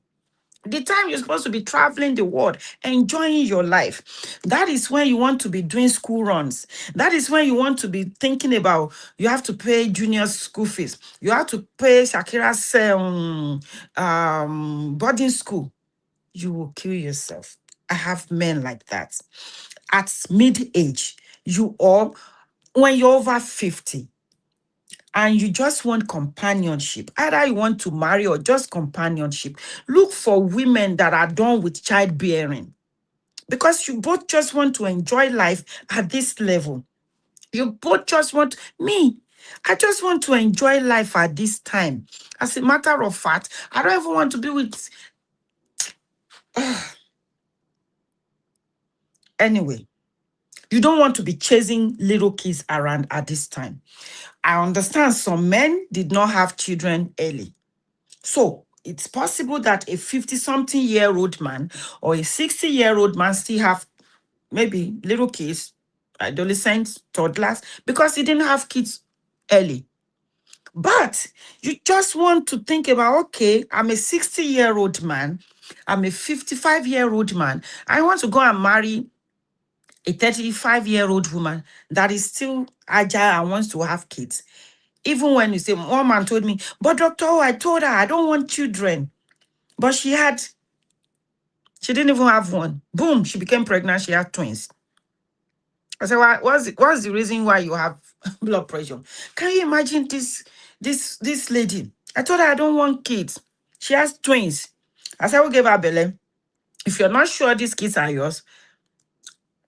The time you're supposed to be traveling the world, enjoying your life. That is when you want to be doing school runs. That is when you want to be thinking about you have to pay junior school fees. You have to pay Shakira's boarding school. You will kill yourself. I have men like that. At mid-age, you all, when you're over 50, and you just want companionship, either you want to marry or just companionship, look for women that are done with childbearing, because you both just want to enjoy life at this level. You both just want me. I just want to enjoy life at this time. As a matter of fact, I don't even want to be with anyway. You don't want to be chasing little kids around at this time. I understand some men did not have children early. So it's possible that a 50-something-year-old man or a 60-year-old man still have maybe little kids, adolescents, toddlers, because he didn't have kids early. But you just want to think about, okay, I'm a 60-year-old man, I'm a 55-year-old man. I want to go and marry a 35-year-old woman that is still agile and wants to have kids. Even when you say, one man told me, but Dr. O, I told her I don't want children. But she didn't even have one. Boom, she became pregnant. She had twins. I said, what's the reason why you have blood pressure? Can you imagine this lady? I told her I don't want kids. She has twins. I said, we gave her belly. If you're not sure these kids are yours,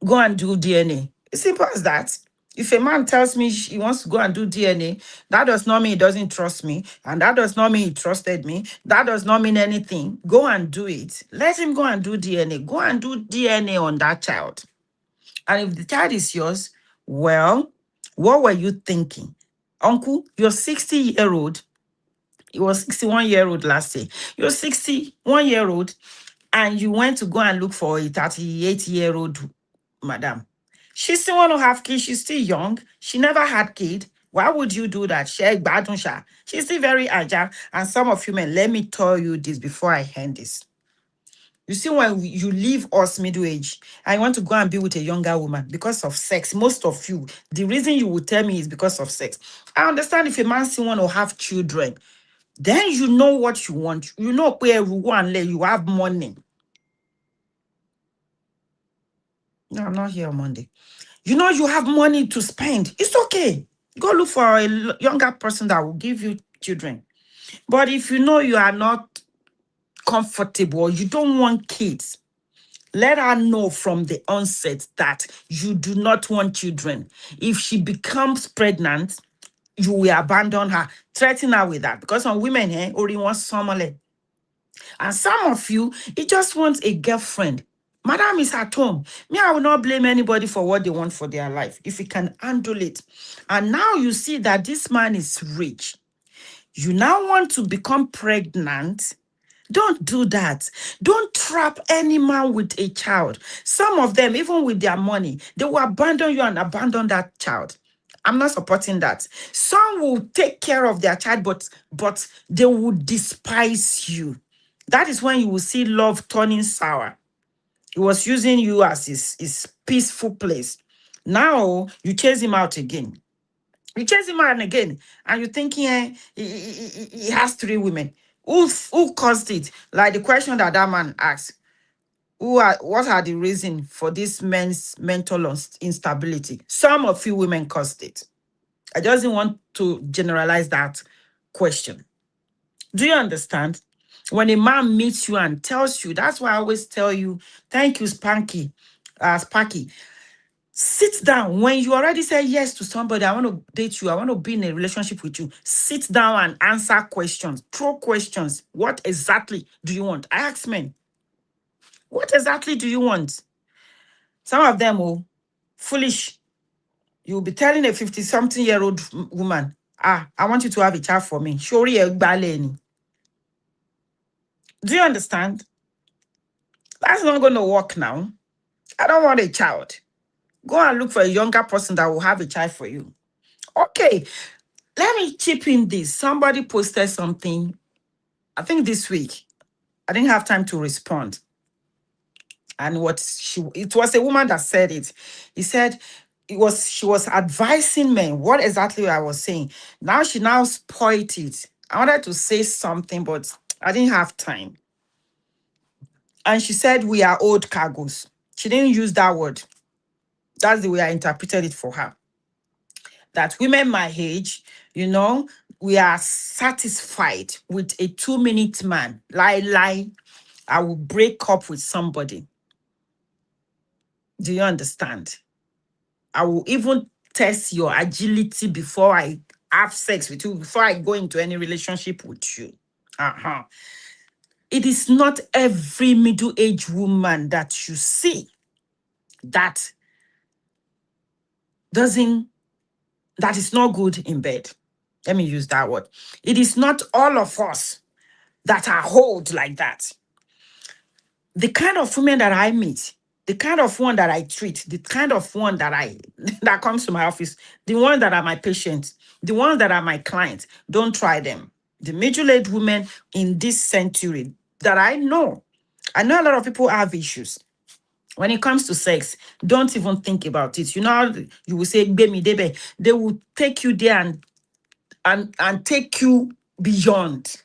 go and do DNA. It's simple as that. If a man tells me he wants to go and do DNA, that does not mean he doesn't trust me. And that does not mean he trusted me. That does not mean anything. Go and do it. Let him go and do DNA. Go and do DNA on that child. And if the child is yours, well, what were you thinking? Uncle, you're 60-year-old. He was 61-year-old last year. You're 61-year-old and you went to go and look for a 38-year-old madam. She still want to have kids. She's still young. She never had kid. Why would you do that? She's still very agile. And some of you men, let me tell you this before I end this. You see, when you leave us middle age, I want to go and be with a younger woman because of sex. Most of you, the reason you will tell me is because of sex. I understand if a man still want to have children, then you know what you want. You know where you want, you have money. No, I'm not here on Monday. You know you have money to spend. It's okay. Go look for a younger person that will give you children. But if you know you are not comfortable, you don't want kids, let her know from the onset that you do not want children. If she becomes pregnant, you will abandon her. Threaten her with that. Because some women, only want someone. And some of you, you just want a girlfriend. Madam is at home. Me, I will not blame anybody for what they want for their life if you can handle it. And now you see that this man is rich. You now want to become pregnant. Don't do that. Don't trap any man with a child. Some of them, even with their money, they will abandon you and abandon that child. I'm not supporting that. Some will take care of their child, but they will despise you. That is when you will see love turning sour. He was using you as his peaceful place. Now you chase him out again. You chase him out again, and you're thinking he has three women. Who caused it? Like the question that man asked. What are the reasons for this men's mental instability? Some of you women caused it. I just didn't want to generalize that question. Do you understand? When a man meets you and tells you, that's why I always tell you, thank you, Sparky. Sit down. When you already say yes to somebody, I want to date you, I want to be in a relationship with you, sit down and answer questions. Throw questions. What exactly do you want? I ask men, what exactly do you want? Some of them, foolish. You'll be telling a 50-something-year-old woman, I want you to have a child for me. Shori Egbaleni. Do you understand? That's not going to work now. I don't want a child. Go and look for a younger person that will have a child for you. Okay, let me chip in this. Somebody posted something, I think this week. I didn't have time to respond. And it was a woman that said it. He said she was advising men what exactly I was saying. Now she now spoiled it. I wanted to say something, but I didn't have time. And she said we are old cargos. She didn't use that word. That's the way I interpreted it for her. That women my age, we are satisfied with a 2-minute man. Lie. I will break up with somebody. Do you understand? I will even test your agility before I have sex with you, before I go into any relationship with you. It is not every middle-aged woman that you see that is not good in bed. Let me use that word. It is not all of us that are old like that. The kind of women that I meet, the kind of one that I treat, the kind of one that that comes to my office, the ones that are my patients, the ones that are my clients, don't try them. The middle-aged women in this century that I know a lot of people have issues. When it comes to sex, don't even think about it. You will say, "Baby, debe." They will take you there and take you beyond.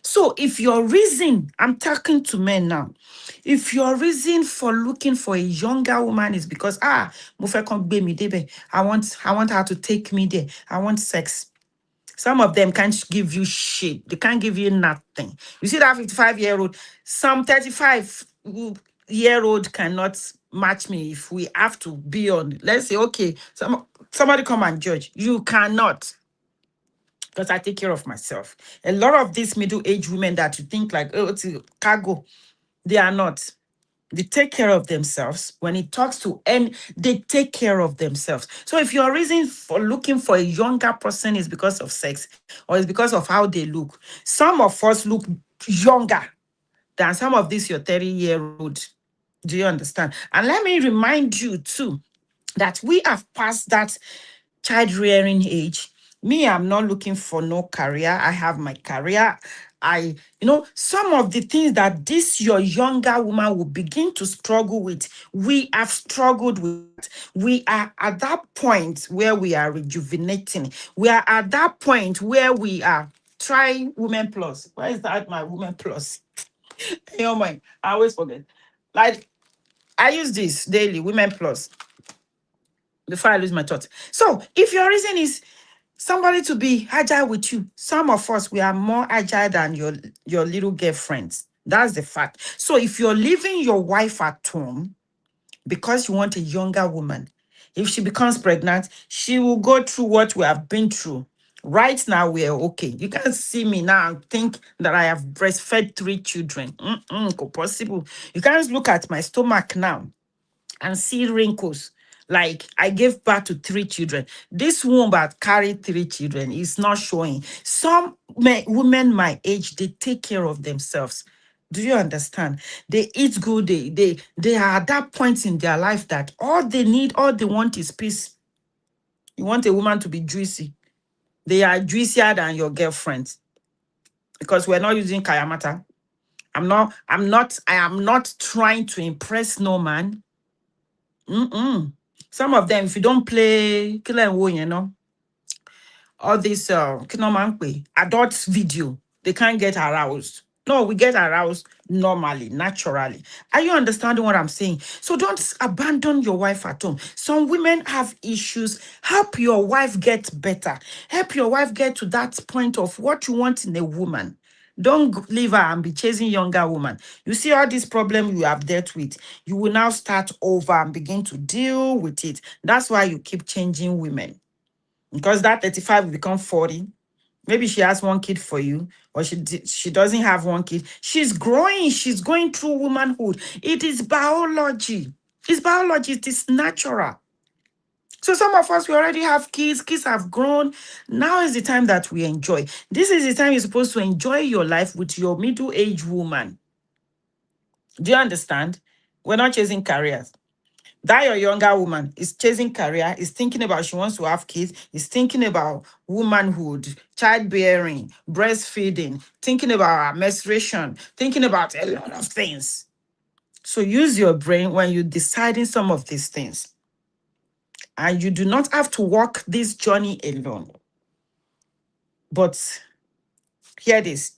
So if your reason, I'm talking to men now, if your reason for looking for a younger woman is because, mo fẹ́ kán gbé mi débẹ̀, I want her to take me there, I want sex. Some of them can't give you shit. They can't give you nothing. You see that 55-year-old, some 35-year-old cannot match me if we have to be on. Let's say, okay, somebody come and judge. You cannot. Because I take care of myself. A lot of these middle-aged women that you think like, oh, it's a cargo, they are not. They take care of themselves. When it talks to, and they take care of themselves. So if your reason for looking for a younger person is because of sex or is because of how they look, some of us look younger than some of these your 30-year-old. Do you understand? And let me remind you too that we have passed that child rearing age. Me, I'm not looking for no career. I have my career. Some of the things that this your younger woman will begin to struggle with, we have struggled with that. We are at that point where we are rejuvenating. We are at that point where we are trying Women Plus. Where is that, my Women Plus? Oh my, I always forget. Like, I use this daily, Women Plus, before I lose my thought. So if your reason is somebody to be agile with you, some of us, we are more agile than your little girlfriends. That's the fact. So if you're leaving your wife at home because you want a younger woman, if she becomes pregnant, she will go through what we have been through. Right now, we are okay. You can see me now and think that I have breastfed 3 children. Possible. You can't look at my stomach now and see wrinkles. Like, I gave birth to 3 children. This womb that carried 3 children is not showing. Some women my age, they take care of themselves. Do you understand? They eat good. They are at that point in their life that all they need, all they want is peace. You want a woman to be juicy. They are juicier than your girlfriends because we're not using kayamata. I am not trying to impress no man. Some of them, if you don't play Killer and Wo, all this adult video, they can't get aroused. No, we get aroused normally, naturally. Are you understanding what I'm saying? So don't abandon your wife at home. Some women have issues. Help your wife get better. Help your wife get to that point of what you want in a woman. Don't leave her and be chasing younger woman. You see all this problem you have dealt with. You will now start over and begin to deal with it. That's why you keep changing women. Because that 35 will become 40. Maybe she has one kid for you, or she doesn't have one kid. She's growing. She's going through womanhood. It is biology. It's biology. It is natural. So some of us, we already have kids. Kids have grown. Now is the time that we enjoy. This is the time you're supposed to enjoy your life with your middle-aged woman. Do you understand? We're not chasing careers. That your younger woman is chasing career, is thinking about she wants to have kids, is thinking about womanhood, childbearing, breastfeeding, thinking about her menstruation, thinking about a lot of things. So use your brain when you're deciding some of these things. And you do not have to walk this journey alone. But hear this.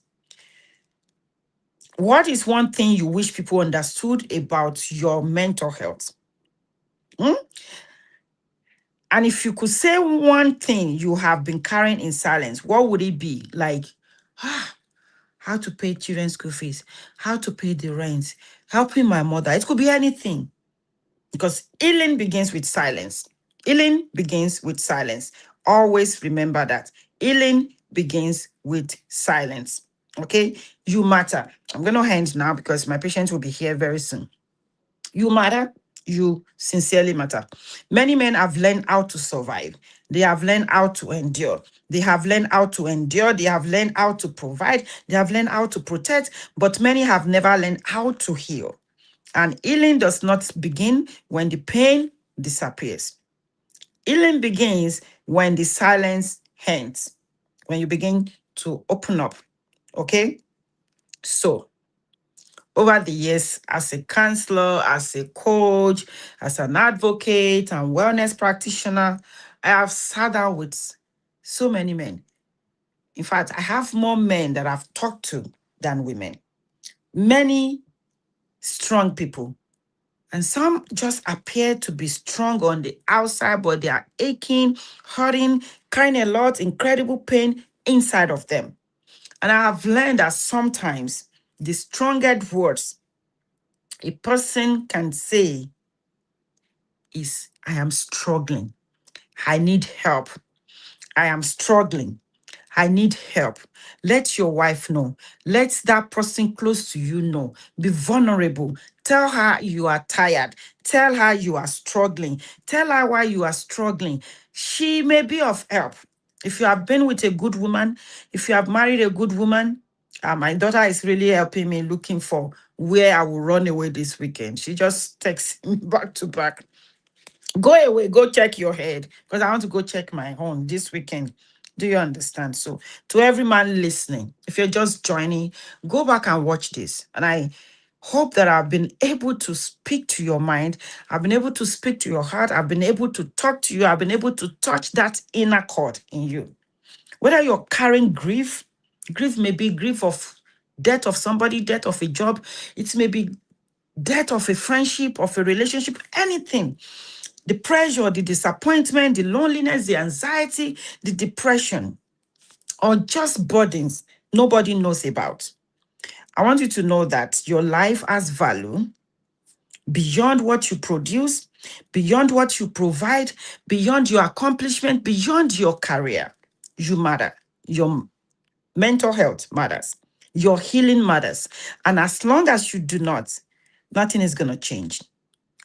What is one thing you wish people understood about your mental health? Hmm? And if you could say one thing you have been carrying in silence, what would it be? Like, how to pay children's school fees, how to pay the rent, helping my mother. It could be anything. Because healing begins with silence. Healing begins with silence. Always remember that. Healing begins with silence. Okay? You matter. I'm going to end now because my patient will be here very soon. You matter. You sincerely matter. Many men have learned how to survive. They have learned how to endure. They have learned how to endure. They have learned how to provide. They have learned how to protect. But many have never learned how to heal. And healing does not begin when the pain disappears. Healing begins when the silence ends, when you begin to open up. Okay? So, over the years, as a counselor, as a coach, as an advocate and wellness practitioner, I have sat down with so many men. In fact, I have more men that I've talked to than women. Many strong people. And some just appear to be strong on the outside, but they are aching, hurting, carrying a lot, incredible pain inside of them. And I have learned that sometimes the strongest words a person can say is, I am struggling. I need help. I am struggling. I need help. Let your wife know. Let that person close to you know. Be vulnerable. Tell her you are tired. Tell her you are struggling. Tell her why you are struggling. She may be of help. If you have been with a good woman, if you have married a good woman, my daughter is really helping me looking for where I will run away this weekend. She just texts me back to back. Go away, go check your head because I want to go check my own this weekend. Do you understand? So, to every man listening, if you're just joining, go back and watch this. And I hope that I've been able to speak to your mind. I've been able to speak to your heart. I've been able to talk to you. I've been able to touch that inner chord in you. Whether you're carrying grief, grief may be grief of death of somebody, death of a job. It may be death of a friendship, of a relationship, anything. The pressure, the disappointment, the loneliness, the anxiety, the depression, or just burdens nobody knows about. I want you to know that your life has value beyond what you produce, beyond what you provide, beyond your accomplishment, beyond your career. You matter. Your mental health matters. Your healing matters. And as long as you do not, nothing is going to change.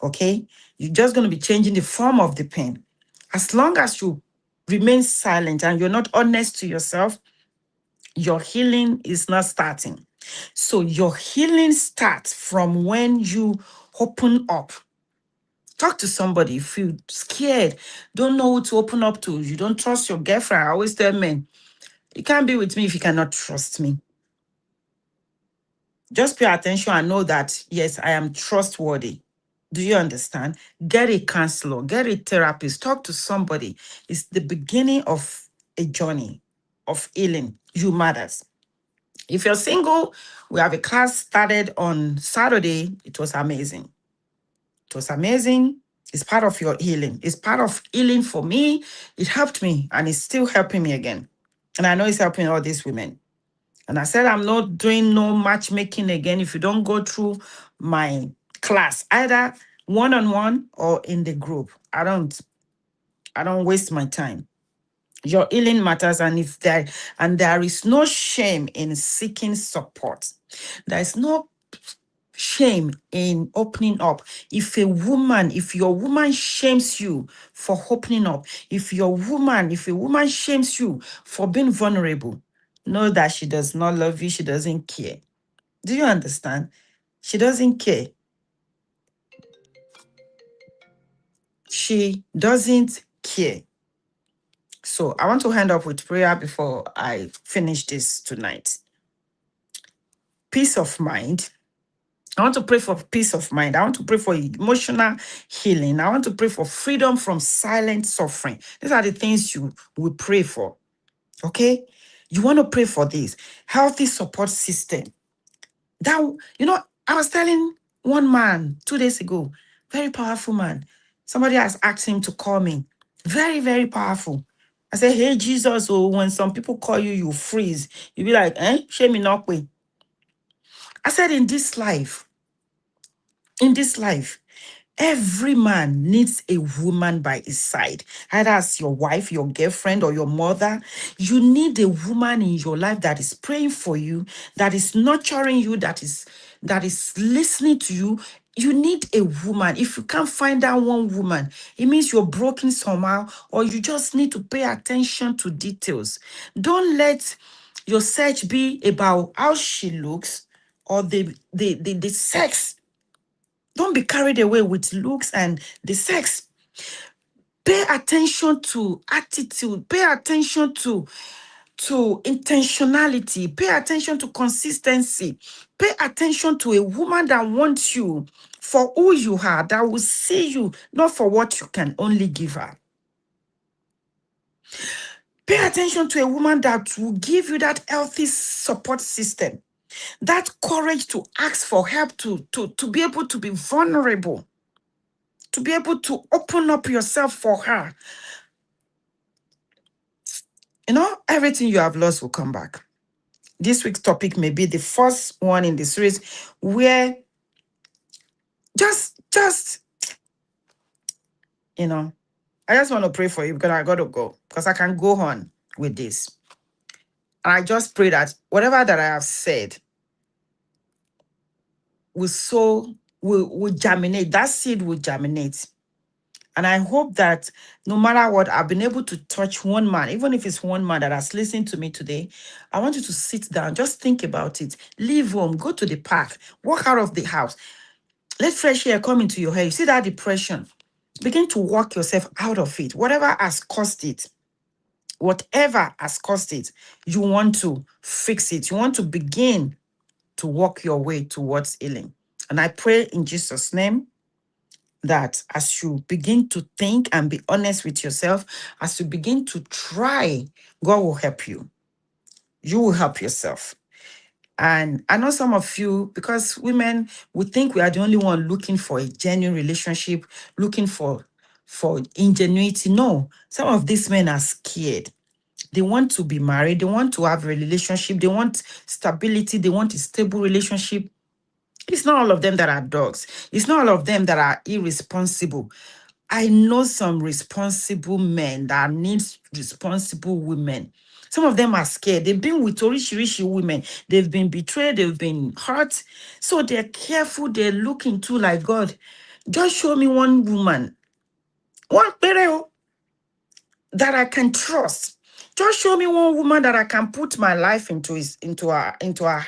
Okay? You're just going to be changing the form of the pain. As long as you remain silent and you're not honest to yourself, your healing is not starting. So your healing starts from when you open up. Talk to somebody. If you're scared, don't know who to open up to, you don't trust your girlfriend. I always tell men, you can't be with me if you cannot trust me. Just pay attention and know that, yes, I am trustworthy. Do you understand? Get a counselor, get a therapist, talk to somebody. It's the beginning of a journey of healing. You matters. If you're single, we have a class started on Saturday. It was amazing. It was amazing. It's part of your healing. It's part of healing for me. It helped me and it's still helping me again. And I know it's helping all these women. And I said, I'm not doing no matchmaking again if you don't go through my class, either one-on-one or in the group. I don't waste my time. Your healing matters, and there is no shame in seeking support. There is no shame in opening up. If your woman shames you for opening up, if a woman shames you for being vulnerable, know that she does not love you, she doesn't care. Do you understand? She doesn't care. She doesn't care. So I want to end up with prayer before I finish this tonight. Peace of mind. I want to pray for peace of mind. I want to pray for emotional healing. I want to pray for freedom from silent suffering. These are the things you will pray for. Okay? You want to pray for this healthy support system. That, I was telling one man 2 days ago, very powerful man. Somebody has asked him to call me. Very, very powerful. I said, hey, Jesus, oh, when some people call you, you freeze. You be like, shame me not way. I said, in this life, every man needs a woman by his side, either as your wife, your girlfriend, or your mother. You need a woman in your life that is praying for you, that is nurturing you, that is listening to you. You need a woman. If you can't find that one woman, it means you're broken somehow, or you just need to pay attention to details. Don't let your search be about how she looks or the sex. Don't be carried away with looks and the sex. Pay attention to attitude. Pay attention to intentionality. Pay attention to consistency. Pay attention to a woman that wants you for who you are, that will see you, not for what you can only give her. Pay attention to a woman that will give you that healthy support system, that courage to ask for help, to be able to be vulnerable, to be able to open up yourself for her. Everything you have lost will come back. This week's topic may be the first one in the series where just, I just want to pray for you because I got to go because I can go on with this. And I just pray that whatever that I have said will sow, will germinate. That seed will germinate. And I hope that no matter what, I've been able to touch one man, even if it's one man that has listened to me today. I want you to sit down, just think about it. Leave home, go to the park, walk out of the house. Let fresh air come into your hair. You see that depression? Begin to walk yourself out of it. Whatever has caused it, you want to fix it. You want to begin to walk your way towards healing. And I pray in Jesus' name that as you begin to think and be honest with yourself, as you begin to try, God will help you. You will help yourself. And I know some of you, because women, we think we are the only one looking for a genuine relationship, looking for ingenuity. No, some of these men are scared. They want to be married. They want to have a relationship. They want stability. They want a stable relationship. It's not all of them that are dogs. It's not all of them that are irresponsible. I know some responsible men that need responsible women. Some of them are scared. They've been with Orishirishi women. They've been betrayed. They've been hurt. So they're careful. They're looking to like, God, just show me one woman, one pereo that I can trust. Just show me one woman that I can put my life into her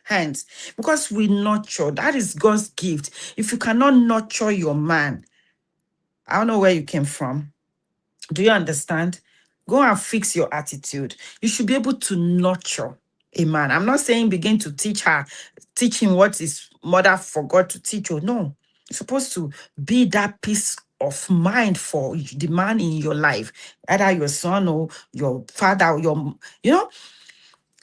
hands. Because we nurture. That is God's gift. If you cannot nurture your man, I don't know where you came from. Do you understand? Go and fix your attitude. You should be able to nurture a man. I'm not saying begin to teach him what his mother forgot to teach you. No, you're supposed to be that peace of mind for the man in your life, either your son or your father or you know,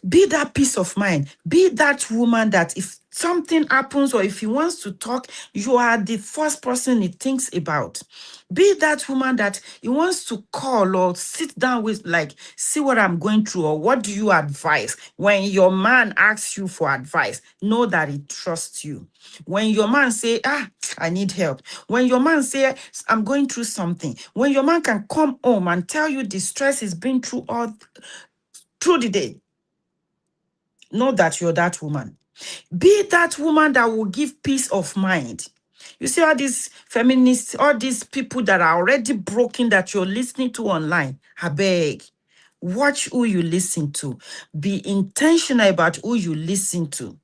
be that peace of mind. Be that woman that if something happens or if he wants to talk, you are the first person he thinks about. Be that woman that he wants to call or sit down with, like, see what I'm going through or what do you advise? When your man asks you for advice, know that he trusts you. When your man say, I need help. When your man say, I'm going through something. When your man can come home and tell you the stress he's been through all through the day, know that you're that woman. Be that woman that will give peace of mind. You see all these feminists, all these people that are already broken that you're listening to online. I beg, watch who you listen to. Be intentional about who you listen to.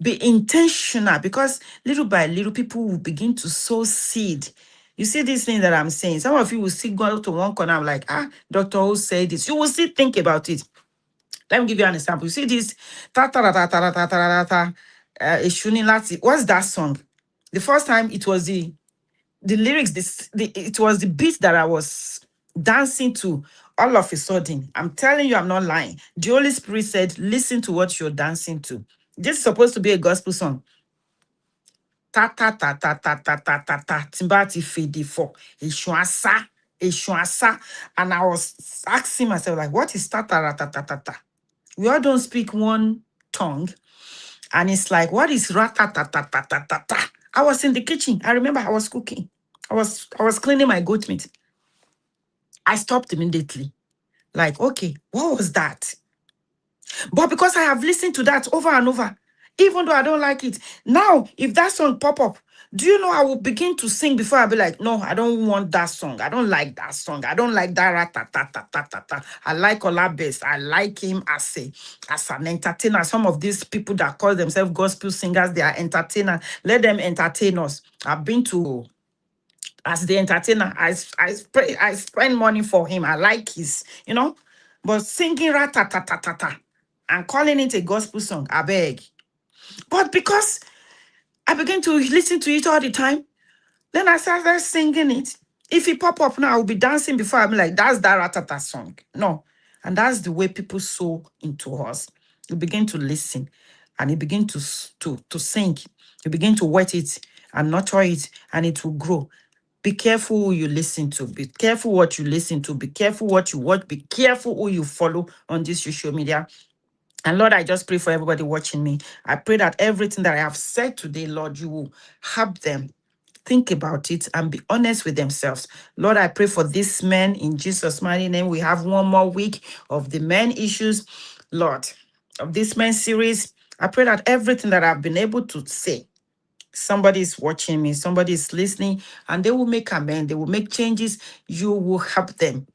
Be intentional, because little by little, people will begin to sow seed. You see this thing that I'm saying? Some of you will see go to one corner, I'm like, Dr.O said this. You will still think about it. Let me give you an example. You see this ta ta ta ta ta ta ta ta ta Eshuni Lati. What's that song? The first time it was the lyrics, it was the beat that I was dancing to all of a sudden. I'm telling you, I'm not lying. The Holy Spirit said, listen to what you're dancing to. This is supposed to be a gospel song. Ta ta ta ta ta ta ta ta ta Timbati fade for Eshuasa. And I was asking myself, like, what is ta ta ta ta ta ta? We all don't speak one tongue. And it's like, what is ratatatatata? I was in the kitchen. I remember I was cooking. I was cleaning my goat meat. I stopped immediately. Like, okay, what was that? But because I have listened to that over and over, even though I don't like it, now if that song pop up, do you know I will begin to sing before I be like, no, I don't want that song. I don't like that song. I don't like that ratatatatata. I like Olabese. I like him as an entertainer. Some of these people that call themselves gospel singers, they are entertainers. Let them entertain us. I've been to as the entertainer. I spend money for him. I like his. But singing ratatatatata and calling it a gospel song, I beg. But because I began to listen to it all the time, then I started singing it. If it pop up now, I will be dancing before I'm like, that's that ratata song. No. And that's the way people sow into us. You begin to listen and you begin to sing. You begin to wet it and nurture it and it will grow. Be careful who you listen to. Be careful what you listen to. Be careful what you watch. Be careful who you follow on this social media. And Lord, I just pray for everybody watching me. I pray that everything that I have said today, Lord, you will help them think about it and be honest with themselves. Lord, I pray for this men in Jesus' mighty name. We have one more week of the men issues. Lord, of this main series, I pray that everything that I've been able to say, somebody is watching me, somebody is listening, and they will make amends, they will make changes. You will help them,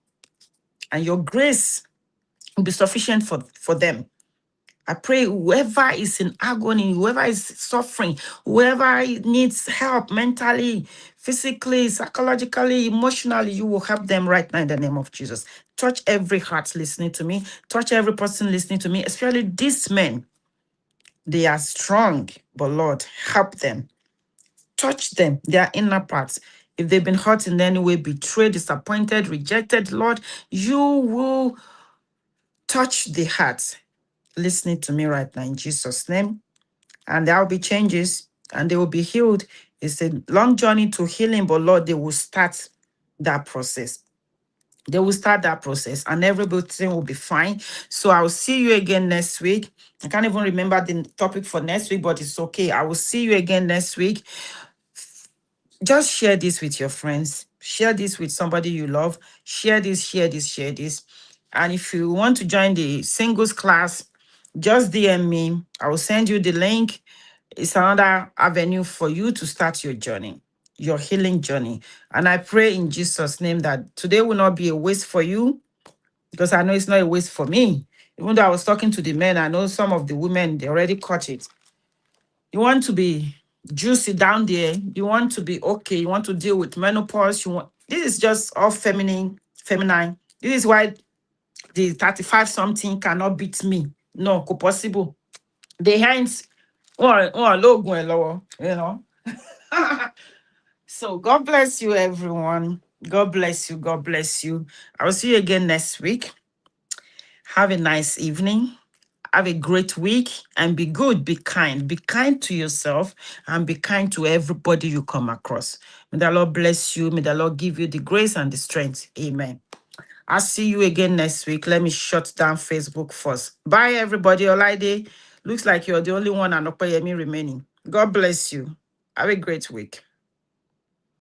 and your grace will be sufficient for them. I pray whoever is in agony, whoever is suffering, whoever needs help mentally, physically, psychologically, emotionally, you will help them right now in the name of Jesus. Touch every heart listening to me. Touch every person listening to me, especially these men. They are strong, but Lord, help them. Touch them, their inner parts. If they've been hurt in any way, betrayed, disappointed, rejected, Lord, you will touch the hearts listening to me right now in Jesus' name. And there will be changes and they will be healed. It's a long journey to healing, but Lord, they will start that process. They will start that process and everything will be fine. So I'll see you again next week. I can't even remember the topic for next week, but it's okay. I will see you again next week. Just share this with your friends. Share this with somebody you love. Share this, share this, share this. And if you want to join the singles class, just DM me. I will send you the link. It's another avenue for you to start your journey, your healing journey. And I pray in Jesus' name that today will not be a waste for you, because I know it's not a waste for me. Even though I was talking to the men, I know some of the women, they already caught it. You want to be juicy down there. You want to be okay. You want to deal with menopause. This is just all feminine. This is why the 35 something cannot beat me. No, co possible. The hands, logo, you know. So God bless you, everyone. God bless you. God bless you. I will see you again next week. Have a nice evening. Have a great week and be good, be kind. Be kind to yourself and be kind to everybody you come across. May the Lord bless you. May the Lord give you the grace and the strength. Amen. I'll see you again next week. Let me shut down Facebook first. Bye, everybody. Olaide, looks like you're the only one and Opeyemi remaining. God bless you. Have a great week.